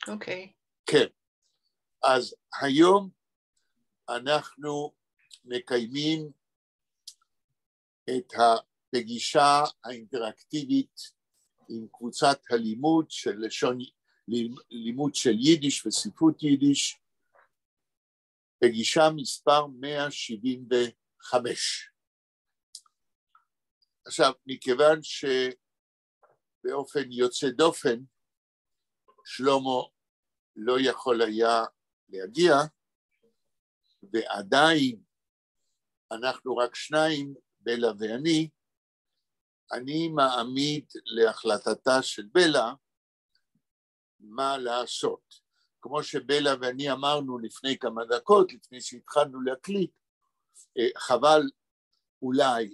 אוקיי. כן. אז היום אנחנו מקיימים את הפגישה האינטראקטיבית עם קבוצת הלימוד של לימוד של יידיש וספרות יידיש, פגישה מספר 175. עכשיו, מכיוון שבאופן יוצא דופן, שלמה לא יכול היה להגיע, ועדיין אנחנו רק שניים, בלה ואני, אני מעמיד להחלטתה של בלה מה לעשות. כמו שבלה ואני אמרנו לפני כמה דקות, לפני שהתחלנו להקליט,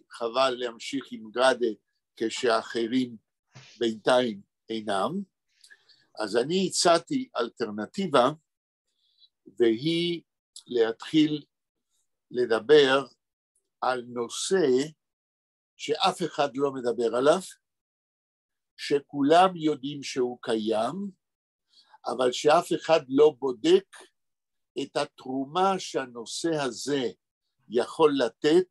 חבל להמשיך עם גרדה כשאחרים בינתיים אינם, אז אני הצעתי אלטרנטיבה, והיא להתחיל לדבר על נושא שאף אחד לא מדבר עליו, שכולם יודעים שהוא קיים, אבל שאף אחד לא בודק את התרומה שהנושא הזה יכול לתת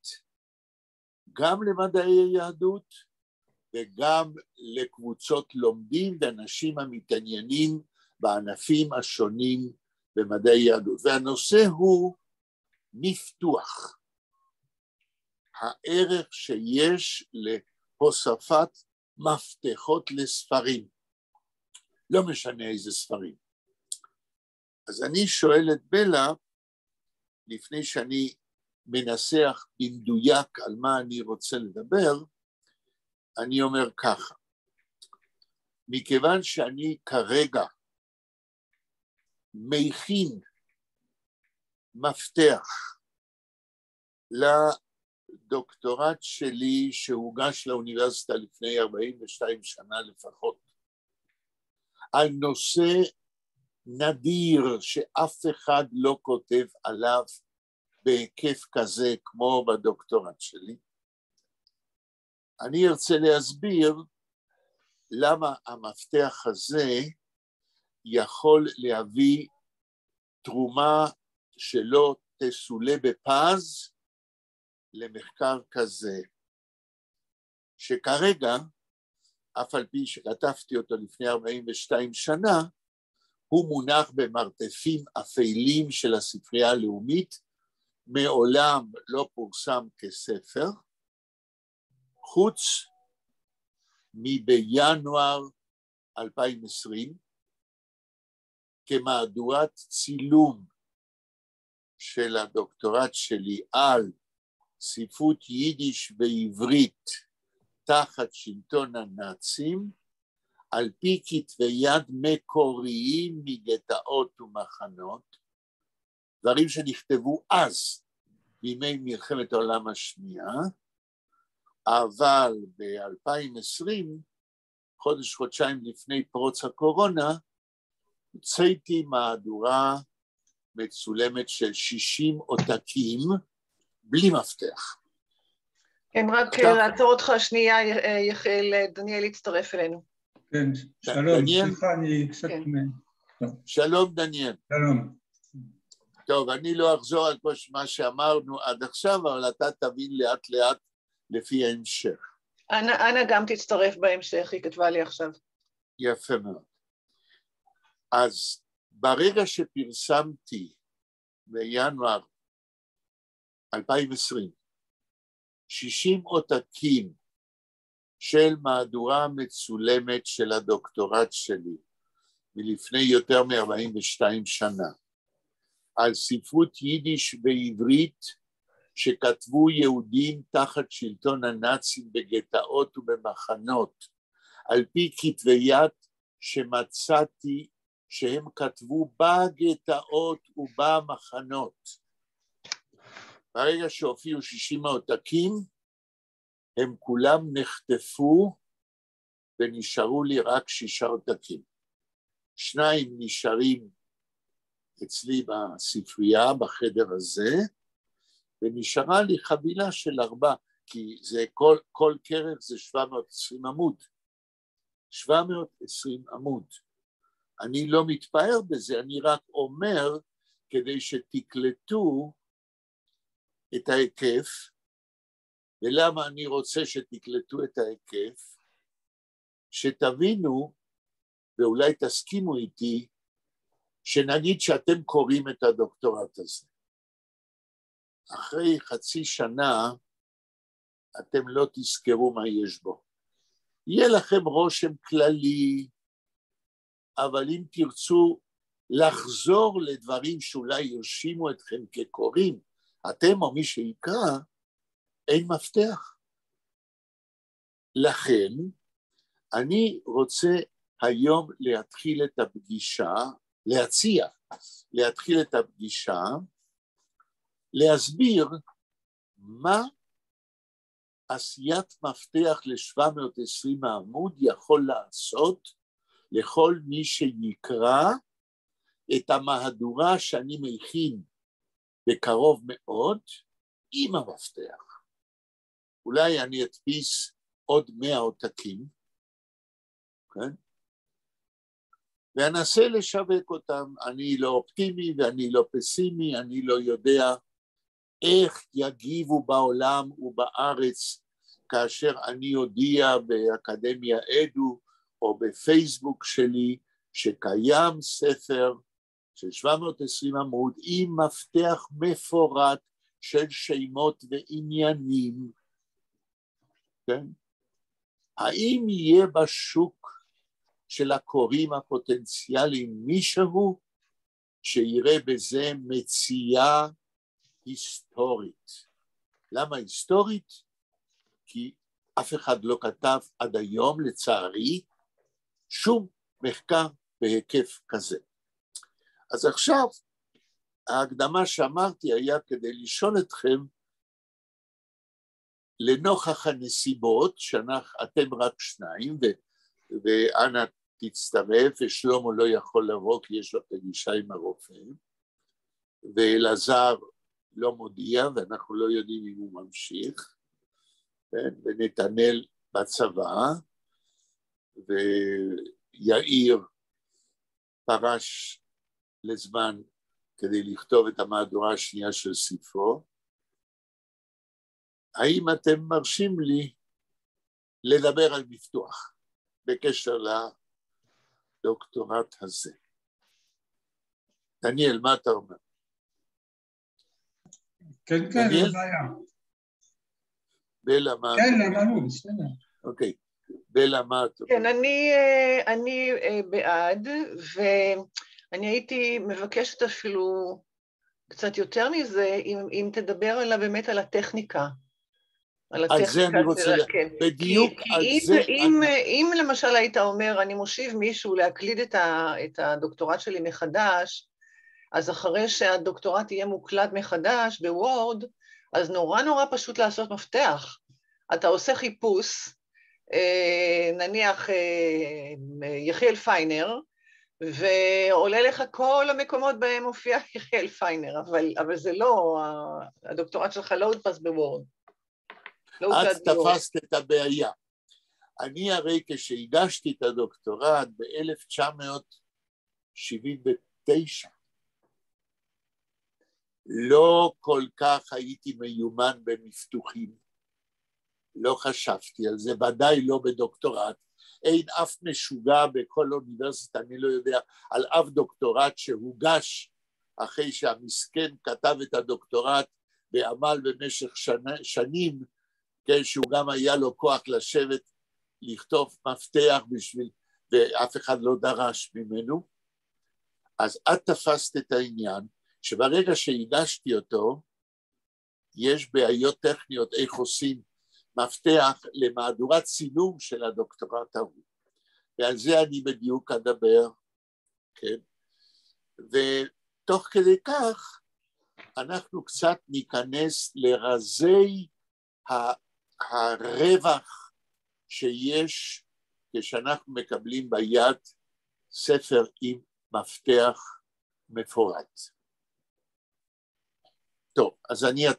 גם למדעי היהדות וגם לקבוצות לומדים ואנשים המתעניינים בענפים השונים במדעי היהדות. והנושא הוא מפתוח, הערך שיש להוספת מפתחות לספרים, לא משנה איזה ספרים. אז אני שואל את בלה, לפני שאני מנסח במדויק על מה אני רוצה לדבר, אני אומר ככה, מכיוון שאני כרגע מכין מפתח לדוקטורט שלי שהוגש לאוניברסיטה לפני 42 שנה לפחות, על נושא נדיר שאף אחד לא כותב עליו בהיקף כזה כמו בדוקטורט שלי, אני ארצה להסביר למה המפתח הזה יכול להביא תרומה שלא תסולה בפז למחקר כזה, שכרגע, אף על פי שכתבתי אותו לפני 42 שנה, הוא מונח במרתפים אפלים של הספרייה הלאומית, מעולם לא פורסם כספר, חוץ מבינואר 2020, כמהדורת צילום של הדוקטורט שלי על ספרות יידיש ועברית תחת שלטון הנאצים, על פי כתבי יד מקוריים מגטאות ומחנות, דברים שנכתבו אז בימי מלחמת העולם השנייה, אבל ב-2020, חודשיים לפני פרוץ הקורונה, הוצאתי מהדורה מצולמת של 60 עותקים בלי מפתח. כן, רק לעצור אותך שנייה, יחיאל, דניאל יצטרף אלינו. כן, שלום, סליחה, אני קצת... שלום דניאל. שלום. טוב, אני לא אחזור על מה שאמרנו עד עכשיו, אבל אתה תבין לאט לאט לפי ההמשך. אנה גם תצטרף בהמשך, היא כתבה לי עכשיו. יפה מאוד. אז ברגע שפרסמתי בינואר 2020, 60 עותקים של מהדורה מצולמת של הדוקטורט שלי, מלפני יותר מ-42 שנה, על ספרות יידיש ועברית שכתבו יהודים תחת שלטון הנאצים בגטאות ובמחנות, על פי כתבי יד שמצאתי שהם כתבו בגטאות ובמחנות. ברגע שהופיעו 60 העותקים, הם כולם נחטפו ונשארו לי רק 6 עותקים. 2 נשארים אצלי בספרייה בחדר הזה, ונשארה לי חבילה של 4, כי זה כל כרך זה 720 עמוד. 720 עמוד. אני לא מתפאר בזה, אני רק אומר כדי שתקלטו את ההיקף. ולמה אני רוצה שתקלטו את ההיקף? שתבינו, ואולי תסכימו איתי, שנגיד שאתם קוראים את הדוקטורט הזה. אחרי חצי שנה, אתם לא תזכרו מה יש בו. יהיה לכם רושם כללי, אבל אם תרצו לחזור לדברים שאולי ירשימו אתכם כקוראים, אתם או מי שיקרא, אין מפתח. לכן, אני רוצה היום להתחיל את הפגישה, להציע, להתחיל את הפגישה, להסביר מה עשיית מפתח ל-720 העמוד יכול לעשות לכל מי שיקרא את המהדורה שאני מכין בקרוב מאוד עם המפתח. אולי אני אדפיס עוד 100 עותקים, כן? ואנסה לשווק אותם. אני לא אופטימי ואני לא פסימי, אני לא יודע איך יגיבו בעולם ובארץ כאשר אני אודיע באקדמיה אדו או בפייסבוק שלי שקיים ספר של 720 עמוד עם מפתח מפורט של שמות ועניינים, כן? האם יהיה בשוק של הקוראים הפוטנציאליים מישהו שיראה בזה מציאה היסטורית? למה היסטורית? כי אף אחד לא כתב עד היום, לצערי, שום מחקר בהיקף כזה. אז עכשיו, ההקדמה שאמרתי היה כדי לשאול אתכם, לנוכח הנסיבות, שאתם רק שניים, ואנה תצטרף, ושלמה לא יכול לבוא כי יש לו פגישה עם הרופא, ואלעזר לא מודיע, ואנחנו לא יודעים אם הוא ממשיך, כן? ונתנאל בצבא, ויאיר פרש לזמן כדי לכתוב את המהדורה השנייה של ספרו. האם אתם מרשים לי לדבר על מפתוח בקשר לדוקטורט הזה? דניאל, מה אתה אומר? כן, כן, לא בעיה. בלה, מה? כן, למה, בסדר. אוקיי. בלה, מה אתה אומר? כן, אני בעד, ואני הייתי מבקשת אפילו קצת יותר מזה, אם תדבר עליו באמת על הטכניקה. על זה אני רוצה, בדיוק על זה. אם למשל היית אומר, אני מושיב מישהו להקליד את הדוקטורט שלי מחדש, אז אחרי שהדוקטורט יהיה מוקלד מחדש בוורד, אז נורא פשוט לעשות מפתח. אתה עושה חיפוש, נניח יחיאל פיינר, ועולה לך כל המקומות בהם מופיע יחיאל פיינר, אבל זה לא, הדוקטורט שלך לא הודפס בוורד. את תפסת את הבעיה. אני הרי כשהגשתי את הדוקטורט ב-1979, לא כל כך הייתי מיומן במפתוחים, לא חשבתי על זה, ודאי לא בדוקטורט, אין אף משוגע בכל אוניברסיטה, אני לא יודע על אף דוקטורט שהוגש אחרי שהמסכן כתב את הדוקטורט בעמל במשך שנים, כן, שהוא גם היה לו כוח לשבת, לכתוב מפתח בשביל, ואף אחד לא דרש ממנו. אז את תפסת את העניין, שברגע שהגשתי אותו, יש בעיות טכניות איך עושים מפתח למהדורת צילום של הדוקטורט ההוא. ועל זה אני בדיוק אדבר, כן? ותוך כדי כך, אנחנו קצת ניכנס לרזי הרווח שיש כשאנחנו מקבלים ביד ספר עם מפתח מפורט. טוב, אז אני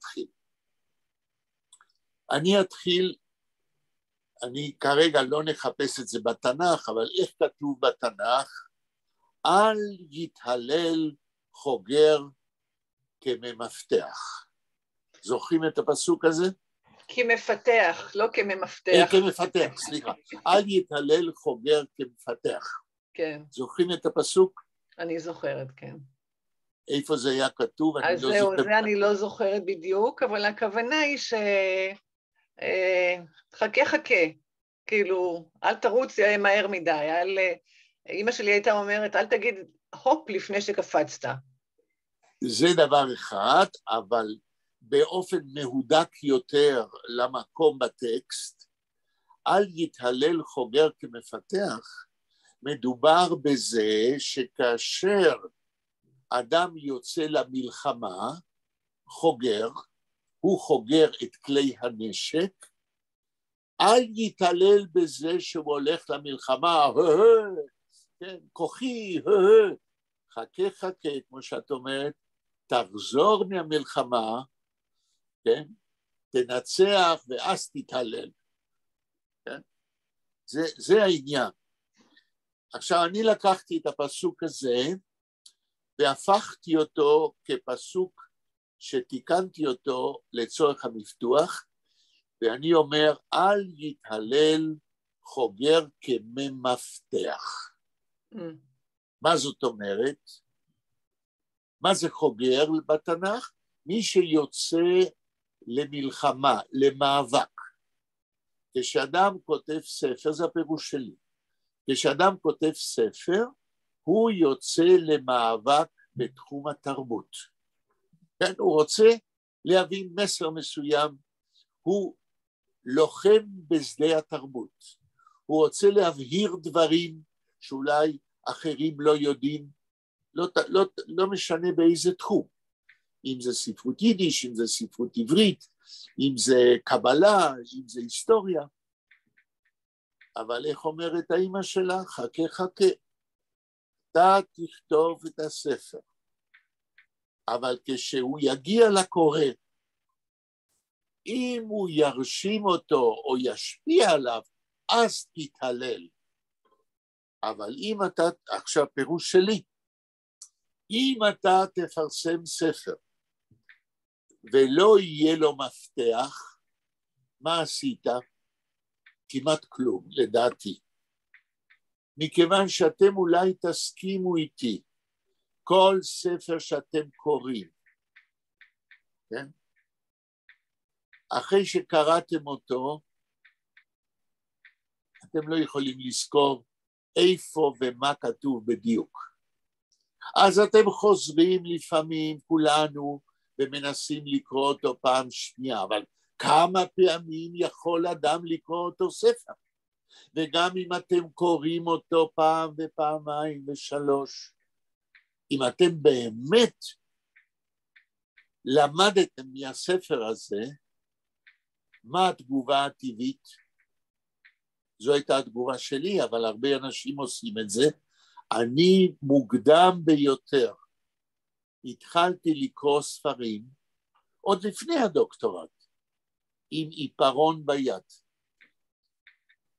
אתחיל, אני כרגע לא נחפש את זה בתנ"ך, אבל איך כתוב בתנ"ך, אל יתהלל חוגר כממפתח. זוכרים את הפסוק הזה? כמפתח, לא כממפתח. כמפתח, סליחה. אל יתהלל חוגר כמפתח. כן. זוכרים את הפסוק? אני זוכרת, כן. איפה זה היה כתוב? אז זהו, זה אני לא זוכרת בדיוק, אבל הכוונה היא חכה, כאילו, אל תרוץ מהר מדי, אמא שלי הייתה אומרת, אל תגיד הופ לפני שקפצת. זה דבר אחד, אבל באופן מהודק יותר למקום בטקסט, אל יתהלל חוגר כמפתח, מדובר בזה שכאשר אדם יוצא למלחמה, חוגר, הוא חוגר את כלי הנשק, אל יתהלל בזה שהוא הולך למלחמה, כן, כוחי, חכה, כמו שאת אומרת, תחזור מהמלחמה, כן, תנצח ואז תתהלל. כן? זה העניין. עכשיו אני לקחתי את הפסוק הזה והפכתי אותו כפסוק שתיקנתי אותו לצורך המפתוח, ואני אומר, אל יתהלל חוגר כממפתח. מה זאת אומרת? מה זה חוגר בתנ"ך? מי שיוצא למלחמה, למאבק. כשאדם כותב ספר, זה הפירוש שלי, כשאדם כותב ספר, הוא יוצא למאבק בתחום התרבות. כן, הוא רוצה להביא מסר מסוים, הוא לוחם בשדה התרבות, הוא רוצה להבהיר דברים שאולי אחרים לא יודעים, לא משנה באיזה תחום, אם זה ספרות יידיש, אם זה ספרות עברית, אם זה קבלה, אם זה היסטוריה. אבל איך אומרת האמא שלה? חכה, אתה תכתוב את הספר, אבל כשהוא יגיע לקורא, אם הוא ירשים אותו או ישפיע עליו, אז תתהלל. אבל אם אתה, עכשיו פירוש שלי, אם אתה תפרסם ספר ולא יהיה לו מפתח, מה עשית? כמעט כלום, לדעתי. מכיוון שאתם אולי תסכימו איתי, כל ספר שאתם קוראים, כן? אחרי שקראתם אותו, אתם לא יכולים לזכור איפה ומה כתוב בדיוק. אז אתם חוזרים לפעמים כולנו ומנסים לקרוא אותו פעם שנייה, אבל כמה פעמים יכול אדם לקרוא אותו ספר? וגם אם אתם קוראים אותו פעם ופעמיים ושלוש, אם אתם באמת למדתם מהספר הזה, מה התגובה הטבעית? זו הייתה התגובה שלי, אבל הרבה אנשים עושים את זה. אני מוקדם ביותר התחלתי לקרוא ספרים, עוד לפני הדוקטורט, עם עיפרון ביד.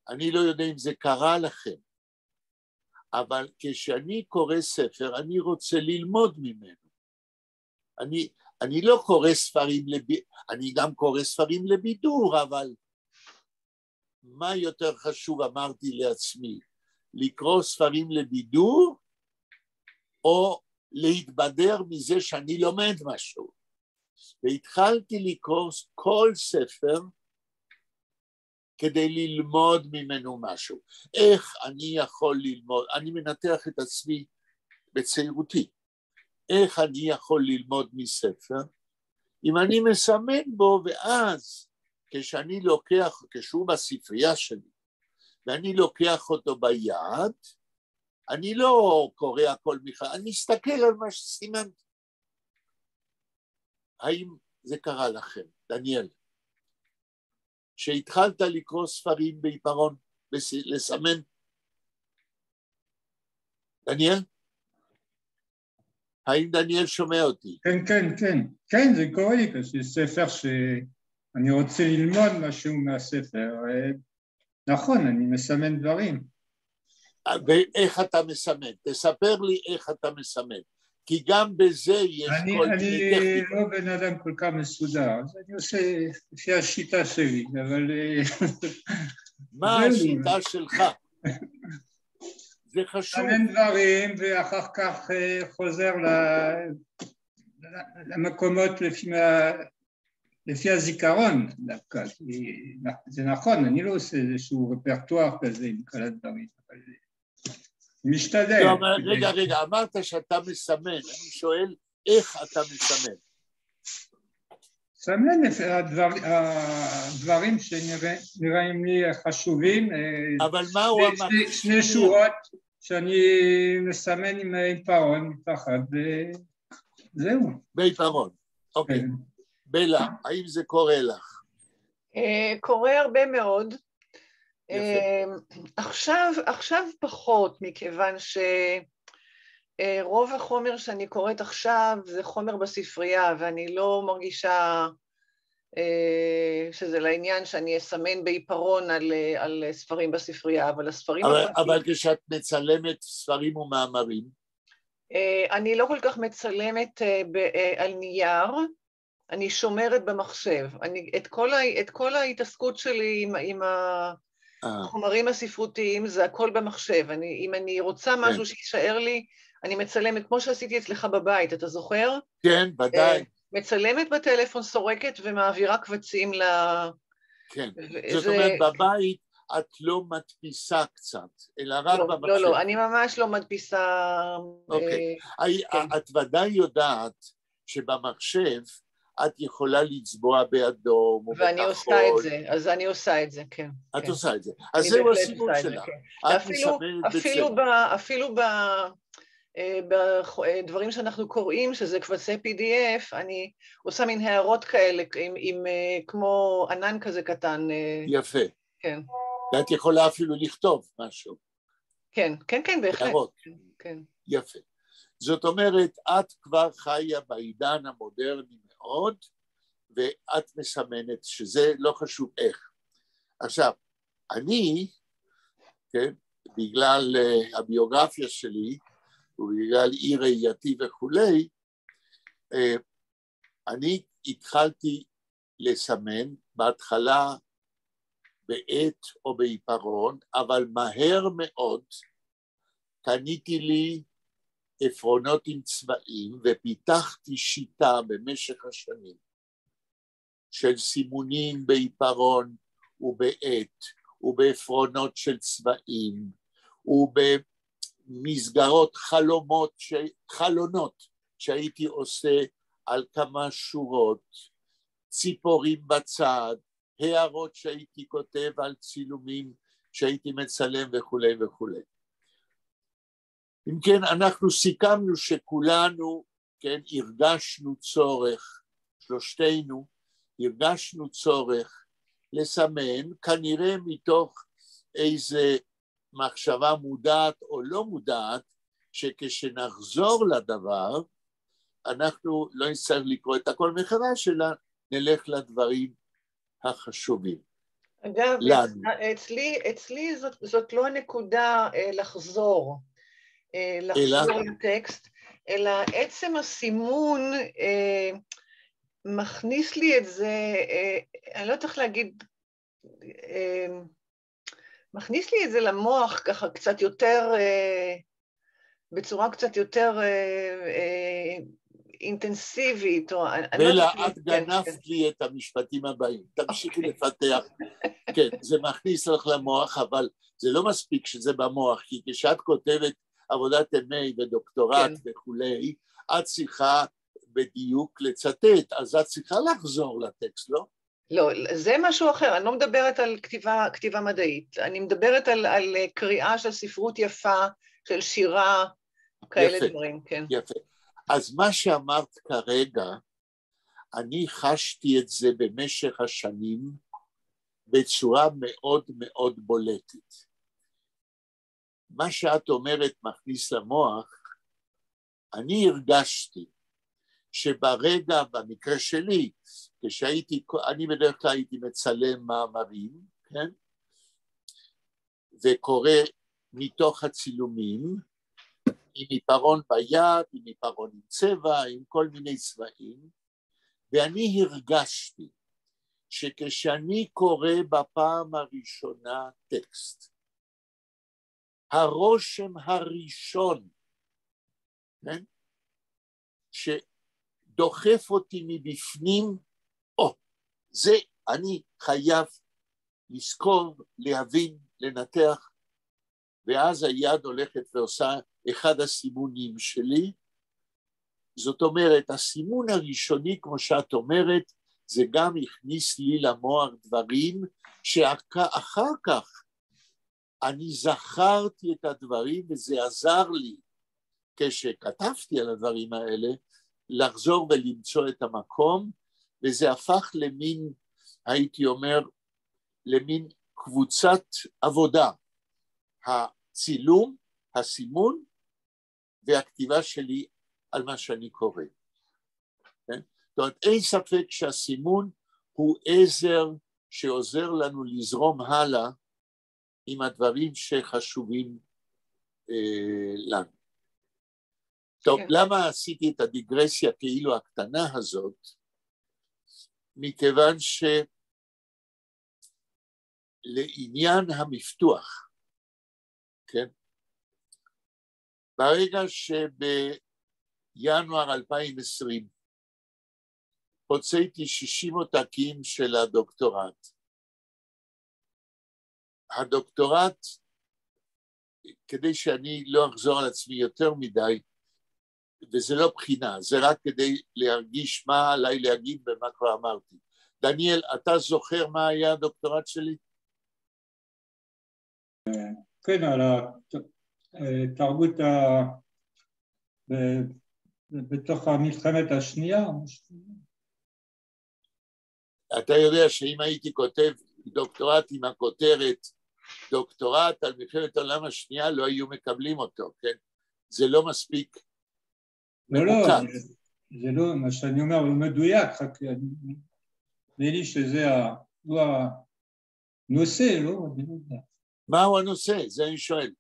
אני לא יודע אם זה קרה לכם, אבל כשאני קורא ספר, אני רוצה ללמוד ממנו. אני לא קורא ספרים, אני גם קורא ספרים לבידור, אבל מה יותר חשוב, אמרתי לעצמי, לקרוא ספרים לבידור, או להתבדר מזה שאני לומד משהו. והתחלתי לקרוא כל ספר, כדי ללמוד ממנו משהו. איך אני יכול ללמוד? אני מנתח את עצמי בצעירותי. איך אני יכול ללמוד מספר? אם אני מסמן בו, ואז כשאני לוקח, כשהוא בספרייה שלי, ואני לוקח אותו ביד, אני לא קורא הכל מחר, אני מסתכל על מה שסימנתי. האם זה קרה לכם, דניאל? שהתחלת לקרוא ספרים בעיפרון, לסמן? דניאל? האם דניאל שומע אותי? כן, זה קורה לי ספר שאני רוצה ללמוד משהו מהספר. נכון, אני מסמן דברים. ואיך אתה מסמן? תספר לי איך אתה מסמן, כי גם בזה יש כל מיני טכניקות. אני לא בן אדם כל כך מסודר, אז אני עושה לפי השיטה שלי, אבל... מה השיטה שלך? זה חשוב. מסמן דברים ואחר כך חוזר למקומות לפי הזיכרון דווקא. זה נכון, אני לא עושה איזשהו רפרטואר כזה עם כל הדברים, אבל משתדל. לא, רגע, אמרת שאתה מסמן, אני שואל איך אתה מסמן. מסמן הדברים שנראים לי חשובים. אבל מה הוא אמר? שני שורות שאני מסמן עם עיפרון מתחת, וזהו. בעיפרון, אוקיי. בלה, האם זה קורה לך? קורה הרבה מאוד. עכשיו פחות, מכיוון שרוב החומר שאני קוראת עכשיו זה חומר בספרייה, ואני לא מרגישה שזה לעניין שאני אסמן בעיפרון על ספרים בספרייה, אבל הספרים... אבל כשאת מצלמת ספרים ומאמרים? אני לא כל כך מצלמת על נייר, אני שומרת במחשב. את כל ההתעסקות שלי עם החומרים הספרותיים זה הכל במחשב. אם אני רוצה משהו שישאר לי, אני מצלמת, כמו שעשיתי אצלך בבית, אתה זוכר? כן, ודאי. מצלמת בטלפון, סורקת ומעבירה קבצים כן, זאת אומרת, בבית את לא מדפיסה קצת, אלא רק במחשב. לא, אני ממש לא מדפיסה... אוקיי. את ודאי יודעת שבמחשב את יכולה לצבוע באדום או בכחול. ואני עושה את זה, אז אני עושה את זה, כן. את עושה את זה. אז זהו הסיפור שלך. אפילו בדברים שאנחנו קוראים, שזה קבצי PDF, אני עושה מין הערות כאלה, כמו ענן כזה קטן. יפה. כן. ואת יכולה אפילו לכתוב משהו. כן, בהחלט. הערות. כן. יפה. זאת אומרת, את כבר חיה בעידן המודרני מאוד, ואת מסמנת שזה לא חשוב איך. עכשיו, אני, כן, בגלל הביוגרפיה שלי, ובגלל אי ראייתי וכולי, אני התחלתי לסמן בהתחלה בעט או בעיפרון, אבל מהר מאוד קניתי לי עפרונות עם צבעים ופיתחתי שיטה במשך השנים של סימונים בעיפרון ובעט ובעפרונות של צבעים ובמסגרות חלונות שהייתי עושה על כמה שורות, ציפורים בצד, הערות שהייתי כותב על צילומים שהייתי מצלם וכולי וכולי. אם כן, אנחנו סיכמנו שכולנו, כן, הרגשנו צורך, שלושתנו, הרגשנו צורך לסמן, כנראה מתוך איזה מחשבה מודעת או לא מודעת, שכשנחזור לדבר, אנחנו לא נצטרך לקרוא את הכל מחדש, אלא נלך לדברים החשובים. אגב, אצלי זאת לא הנקודה לחזור לטקסט, אלא עצם הסימון מכניס לי את זה, אני לא צריך להגיד, מכניס לי את זה למוח ככה קצת יותר, בצורה קצת יותר אינטנסיבית. בלה, את גנבת לי את המשפטים הבאים, תמשיכי לפתח. כן, זה מכניס לך למוח, אבל זה לא מספיק שזה במוח, כי כשאת כותבת עבודת MA ודוקטורט וכולי, את צריכה בדיוק לצטט, אז את צריכה לחזור לטקסט, לא? לא, זה משהו אחר, אני לא מדברת על כתיבה מדעית, אני מדברת על קריאה של ספרות יפה, של שירה, כאלה דברים, כן. יפה. אז מה שאמרת כרגע, אני חשתי את זה במשך השנים בצורה מאוד מאוד בולטת. מה שאת אומרת מכניס למוח, אני הרגשתי שברגע, במקרה שלי, אני בדרך כלל הייתי מצלם מאמרים, כן? וקורא מתוך הצילומים, עם עיפרון ביד, עם עיפרון עם צבע, עם כל מיני צבעים, ואני הרגשתי שכשאני קורא בפעם הראשונה טקסט, הרושם הראשון, כן? שדוחף אותי מבפנים, זה אני חייב לזכור, להבין, לנתח, ואז היד הולכת ועושה אחד הסימונים שלי. זאת אומרת, הסימון הראשוני, כמו שאת אומרת, זה גם הכניס לי למוח דברים שאחר כך אני זכרתי את הדברים, וזה עזר לי כשכתבתי על הדברים האלה לחזור ולמצוא את המקום, וזה הפך למין, הייתי אומר, למין קבוצת עבודה, הצילום, הסימון והכתיבה שלי על מה שאני קורא. זאת אומרת, אין ספק שהסימון הוא עזר שעוזר לנו לזרום הלאה עם הדברים שחשובים לנו. טוב, למה עשיתי את הדיגרסיה כאילו הקטנה הזאת? מכיוון שלעניין המפתוח, כן? ברגע שבינואר 2020 הוצאתי 60 עותקים של הדוקטורט, הדוקטורט, כדי שאני לא אחזור על עצמי יותר מדי, וזה לא בחינה, זה רק כדי להרגיש מה עליי להגיד ומה כבר אמרתי. דניאל, אתה זוכר מה היה הדוקטורט שלי? כן, על התרבות בתוך המלחמת השנייה. אתה יודע שאם הייתי כותב דוקטורט עם הכותרת דוקטורט על מלחמת העולם השנייה, לא היו מקבלים אותו, כן? זה לא מספיק ממוקד. זה לא, מה שאני אומר, הוא מדויק, רק נראה לי שזה הנושא, לא? מהו הנושא? זה אני שואל.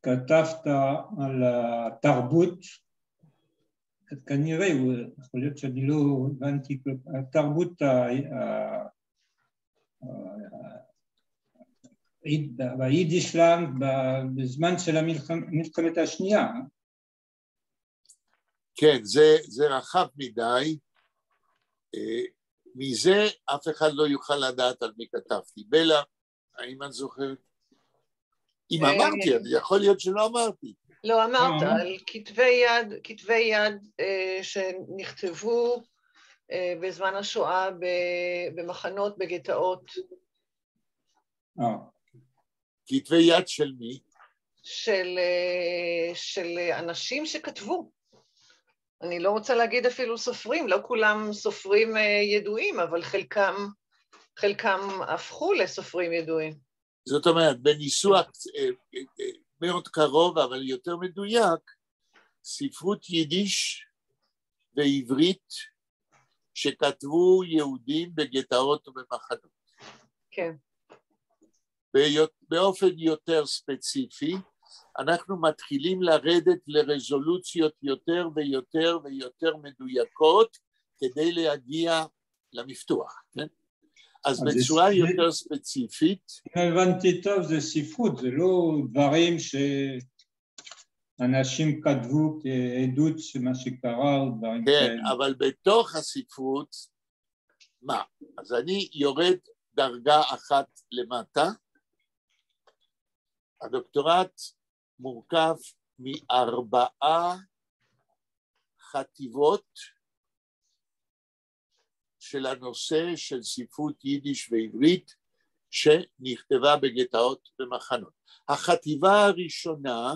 כתבת על התרבות, כנראה, יכול להיות שאני לא הבנתי, התרבות ביידישלנד בזמן של המלחמת השנייה. כן, זה רחב מדי, מזה אף אחד לא יוכל לדעת על מי כתבתי. בלה, האם את זוכרת? אם אמרתי, יכול להיות שלא אמרתי. לא אמרת, על כתבי יד שנכתבו בזמן השואה במחנות, בגטאות. כתבי יד של מי? של אנשים שכתבו. אני לא רוצה להגיד אפילו סופרים, לא כולם סופרים ידועים, אבל חלקם הפכו לסופרים ידועים. זאת אומרת, בניסוח מאוד קרוב, אבל יותר מדויק, ספרות יידיש ועברית שכתבו יהודים בגטאות ובמחנות. כן. באופן יותר ספציפי, אנחנו מתחילים לרדת לרזולוציות יותר ויותר ויותר מדויקות כדי להגיע למפתוח, כן? אז בצורה יותר ספציפית. אם הבנתי טוב, זה ספרות, זה לא דברים שאנשים כתבו כעדות שמה שקרה או דברים כאלה. כן, אבל בתוך הספרות, מה? אז אני יורד דרגה אחת למטה, הדוקטורט מורכב מ4 חטיבות של הנושא של ספרות יידיש ועברית שנכתבה בגטאות ומחנות. החטיבה הראשונה,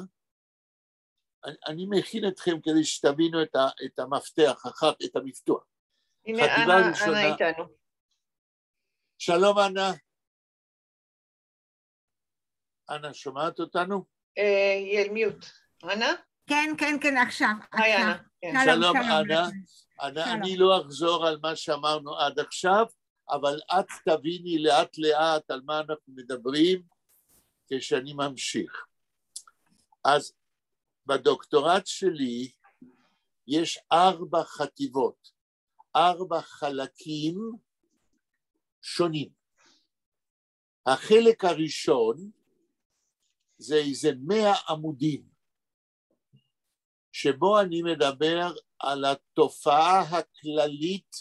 אני מכין אתכם כדי שתבינו את המפתח, את המפתוח. הנה, אנה איתנו. שלום אנה. אנה, שומעת אותנו? היא מיוט. אנה? כן, עכשיו. היי אנה. שלום אנה. אני לא אחזור על מה שאמרנו עד עכשיו, אבל את תביני לאט לאט על מה אנחנו מדברים, כשאני ממשיך. אז בדוקטורט שלי יש 4 חטיבות, 4 חלקים שונים. החלק הראשון זה איזה 100 עמודים, שבו אני מדבר על התופעה הכללית,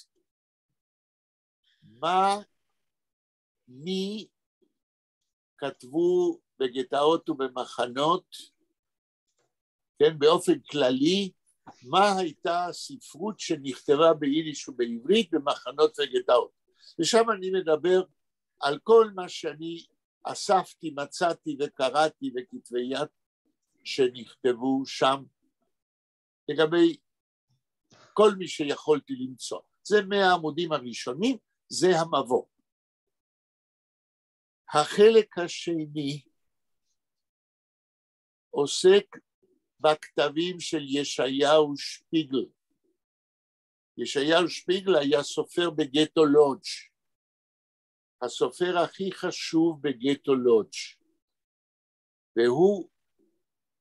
מי כתבו בגטאות ובמחנות, כן, באופן כללי, מה הייתה הספרות שנכתבה ביידיש ובעברית במחנות וגטאות. ושם אני מדבר על כל מה שאני אספתי, מצאתי וקראתי וכתבי יד שנכתבו שם, לגבי כל מי שיכולתי למצוא. זה 100 העמודים הראשונים, זה המבוא. החלק השני עוסק בכתבים של ישעיהו שפיגל. ישעיהו שפיגל היה סופר בגטו לודג', הסופר הכי חשוב בגטו לודג', והוא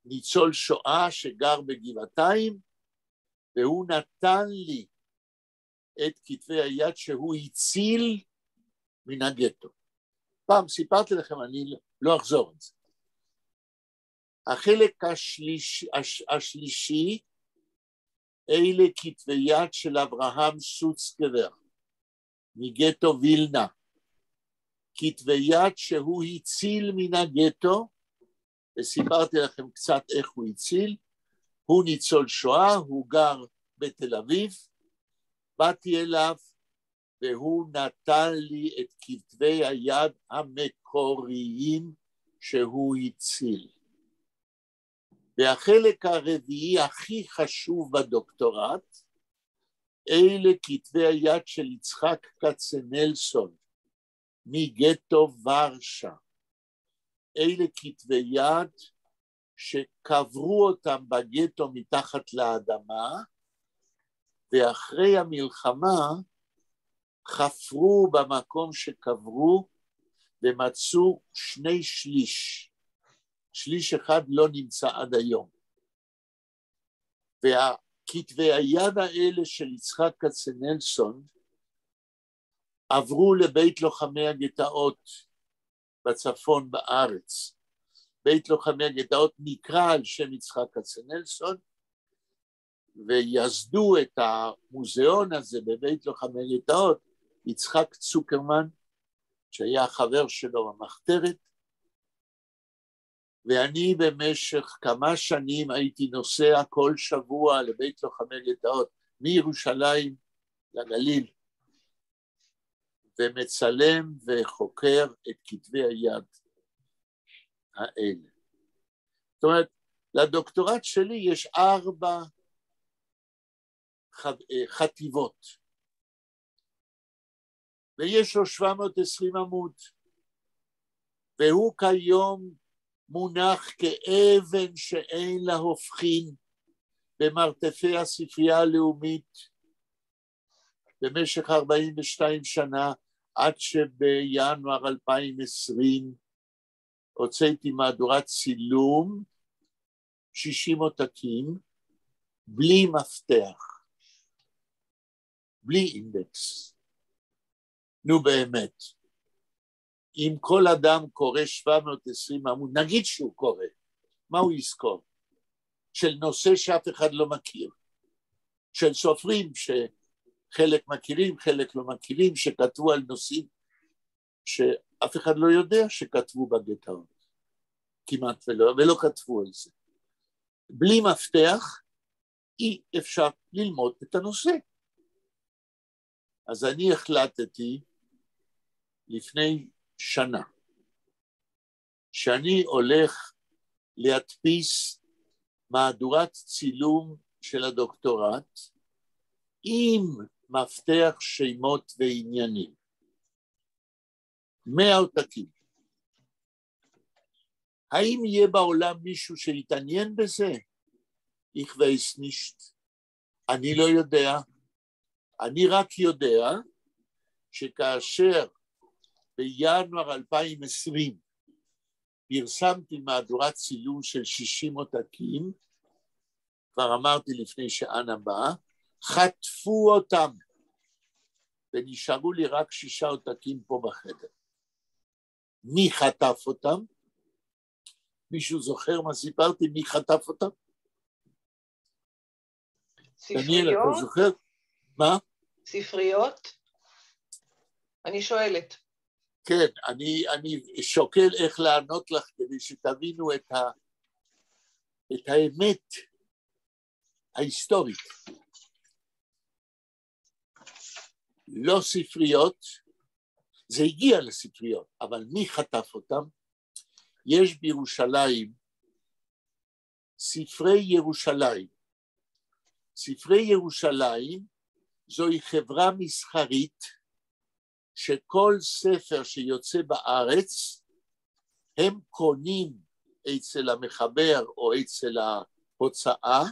ניצול שואה שגר בגבעתיים, והוא נתן לי את כתבי היד שהוא הציל מן הגטו. פעם סיפרתי לכם, אני לא אחזור את זה. החלק השלישי, אלה כתבי יד של אברהם סוצקבר, מגטו וילנה, כתבי יד שהוא הציל מן הגטו, וסיפרתי לכם קצת איך הוא הציל. הוא ניצול שואה, הוא גר בתל אביב, באתי אליו, והוא נתן לי את כתבי היד המקוריים שהוא הציל. והחלק הרביעי הכי חשוב בדוקטורט, אלה כתבי היד של יצחק כצנלסון, מגטו ורשה. אלה כתבי יד שקברו אותם בגטו מתחת לאדמה, ואחרי המלחמה חפרו במקום שקברו ומצאו 2/3. שליש אחד לא נמצא עד היום. והכתבי היד האלה של יצחק כצנלסון עברו לבית לוחמי הגטאות בצפון בארץ. בית לוחמי הגטאות נקרא על שם יצחק כצנלסון, ויסדו את המוזיאון הזה בבית לוחמי הגטאות יצחק צוקרמן, שהיה חבר שלו במחתרת, ואני במשך כמה שנים הייתי נוסע כל שבוע לבית לוחמי גטאות, מירושלים לגליל, ומצלם וחוקר את כתבי היד האלה. זאת אומרת, לדוקטורט שלי יש 4 חטיבות, ויש לו 720 עמוד, והוא כיום מונח כאבן שאין לה הופכין במרתפי הספרייה הלאומית במשך 42 שנה, עד שבינואר 2020 הוצאתי מהדורת צילום 60 עותקים בלי מפתח, בלי אינדקס. נו באמת, אם כל אדם קורא 720 עמוד, נגיד שהוא קורא, מה הוא יזכור? של נושא שאף אחד לא מכיר, של סופרים שחלק מכירים, חלק לא מכירים, שכתבו על נושאים שאף אחד לא יודע שכתבו בגטאות, כמעט ולא כתבו על זה. בלי מפתח אי אפשר ללמוד את הנושא. אז אני החלטתי לפני שנה שאני הולך להדפיס מהדורת צילום של הדוקטורט עם מפתח שמות ועניינים. 100 עותקים. האם יהיה בעולם מישהו שיתעניין בזה? Ich weiß nicht. אני לא יודע. אני רק יודע שכאשר בינואר 2020 פרסמתי מהדורת צילום של 60 עותקים, כבר אמרתי לפני שאנה באה, חטפו אותם, ונשארו לי רק 6 עותקים פה בחדר. מי חטף אותם? מישהו זוכר מה סיפרתי? מי חטף אותם? ספריות? דניאל, אתה זוכר? מה? ספריות? אני שואלת. כן, אני שוקל איך לענות לך כדי שתבינו את האמת ההיסטורית. לא ספריות, זה הגיע לספריות, אבל מי חטף אותם? יש בירושלים ספרי ירושלים. ספרי ירושלים זוהי חברה מסחרית שכל ספר שיוצא בארץ הם קונים אצל המחבר או אצל ההוצאה,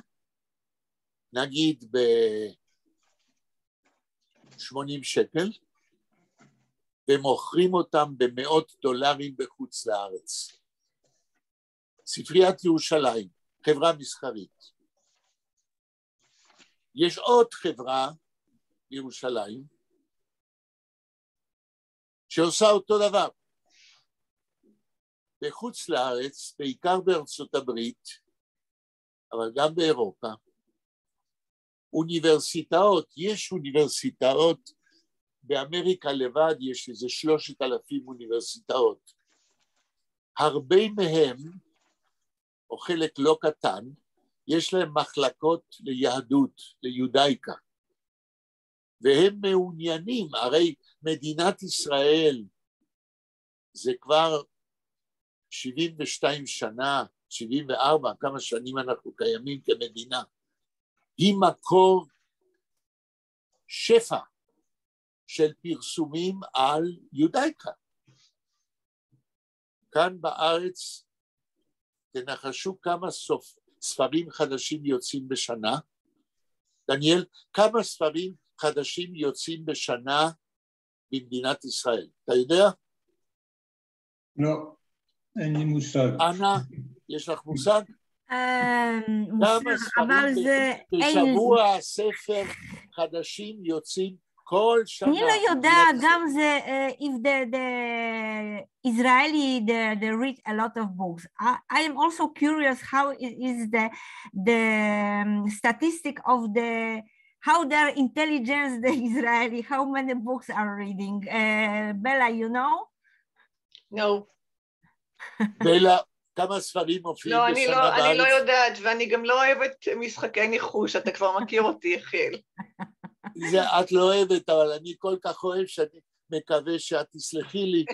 נגיד ב-80 שקל, ומוכרים אותם $100 בחוץ לארץ. ספריית ירושלים, חברה מסחרית. יש עוד חברה בירושלים שעושה אותו דבר. בחוץ לארץ, בעיקר בארצות הברית, אבל גם באירופה, אוניברסיטאות, יש אוניברסיטאות, באמריקה לבד יש איזה 3,000 אוניברסיטאות. הרבה מהם, או חלק לא קטן, יש להם מחלקות ליהדות, ליודאיקה. והם מעוניינים, הרי מדינת ישראל זה כבר 72 שנה, 74, כמה שנים אנחנו קיימים כמדינה, היא מקור שפע של פרסומים על יודאיקה. כאן בארץ תנחשו כמה ספרים חדשים יוצאים בשנה. דניאל, כמה ספרים חדשים יוצאים בשנה במדינת ישראל? אתה יודע? לא, אין לי מושג. אנה, יש לך מושג? מושג, אבל זה... בשבוע ספר חדשים יוצאים כל שנה. אני לא יודעת, גם זה, if the Israeli, they read a lot of books. I am also curious how is the statistic of how their intelligence, the Israeli, how many books are reading. Bella, you know? No. בלה, כמה ספרים מופיעים בשנה בארץ? אני לא יודעת, ואני גם לא אוהבת משחקי ניחוש, אתה כבר מכיר אותי, יחיאל. זה את לא אוהבת, אבל אני כל כך אוהב שאני מקווה שאת תסלחי לי,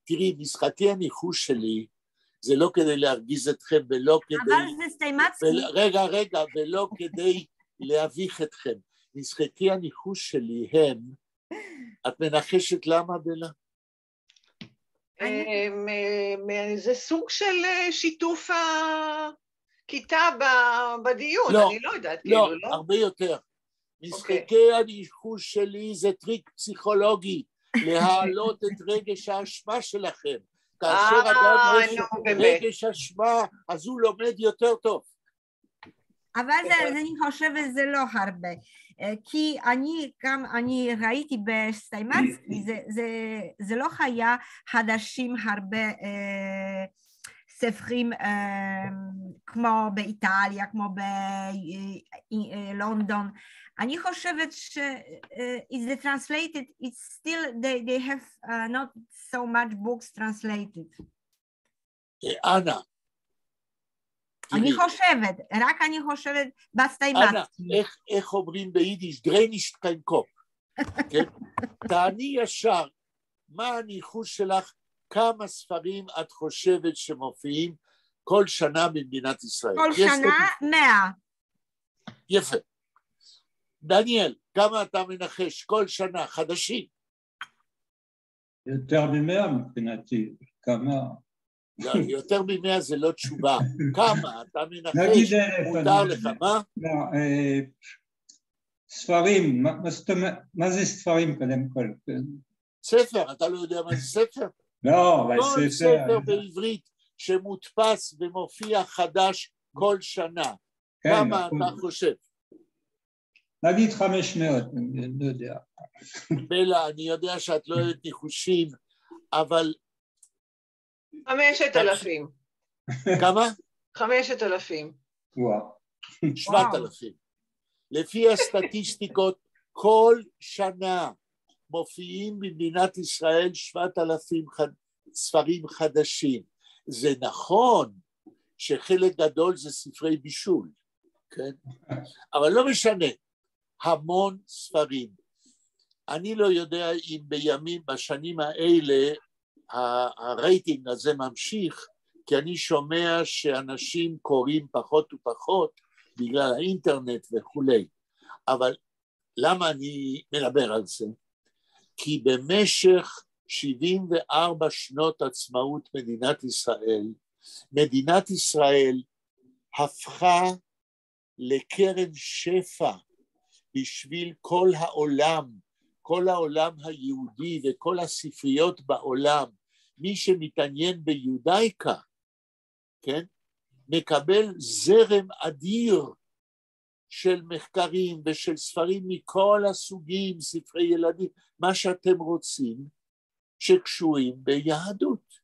תראי, משחקי הניחוש שלי, זה לא כדי להרגיז אתכם, ולא כדי... אבל זה סטיימצקי. רגע, ולא כדי להביך אתכם. משחקי הניחוש שלי הם, את מנחשת למה, בלה? זה סוג של שיתוף הכיתה בדיון, אני לא יודעת. לא, הרבה יותר. משחקי הניחוש שלי זה טריק פסיכולוגי, להעלות את רגש האשמה שלכם. כאשר אדם יש רגש אשמה, אז הוא לומד יותר טוב. אבל אני חושבת זה לא הרבה, כי אני ראיתי בסטיימצקי, זה לא היה חדשים הרבה ספרים כמו באיטליה, כמו בלונדון. אני חושבת ש is the translated, it's still they have not so much books translated. אנה. אני חושבת, רק אני חושבת בסטיימצקי. אנה, איך אומרים ביידיש? דריינישט קיין קופ. תעני ישר, מה הניחוש שלך? כמה ספרים את חושבת שמופיעים כל שנה במדינת ישראל? כל שנה 100. יפה. דניאל, כמה אתה מנחש כל שנה, חדשים? יותר מ-100 מבחינתי, כמה? לא, יותר מ-100 זה לא תשובה. כמה אתה מנחש? מותר לך, מה? לא, ספרים, מה זה ספרים קודם כל? ספר, אתה לא יודע מה זה ספר? לא, אבל כל ספר... ספר בעברית שמודפס ומופיע חדש כל שנה. כן, כמה נכון. אתה חושב? נגיד 500, אני לא יודע. בלה, אני יודע שאת לא יודעת ניחושים, אבל... 5,000. כמה? 5,000. וואו. 7,000. לפי הסטטיסטיקות, כל שנה מופיעים במדינת ישראל 7,000 ספרים חדשים. זה נכון שחלק גדול זה ספרי בישול, כן? אבל לא משנה, המון ספרים. אני לא יודע אם בימים, בשנים האלה, הרייטינג הזה ממשיך, כי אני שומע שאנשים קוראים פחות ופחות בגלל האינטרנט וכולי. אבל למה אני מדבר על זה? כי במשך 74 שנות עצמאות מדינת ישראל הפכה לקרן שפע בשביל כל העולם היהודי וכל הספריות בעולם. מי שמתעניין ביודאיקה, כן, מקבל זרם אדיר של מחקרים ושל ספרים מכל הסוגים, ספרי ילדים, מה שאתם רוצים, שקשורים ביהדות.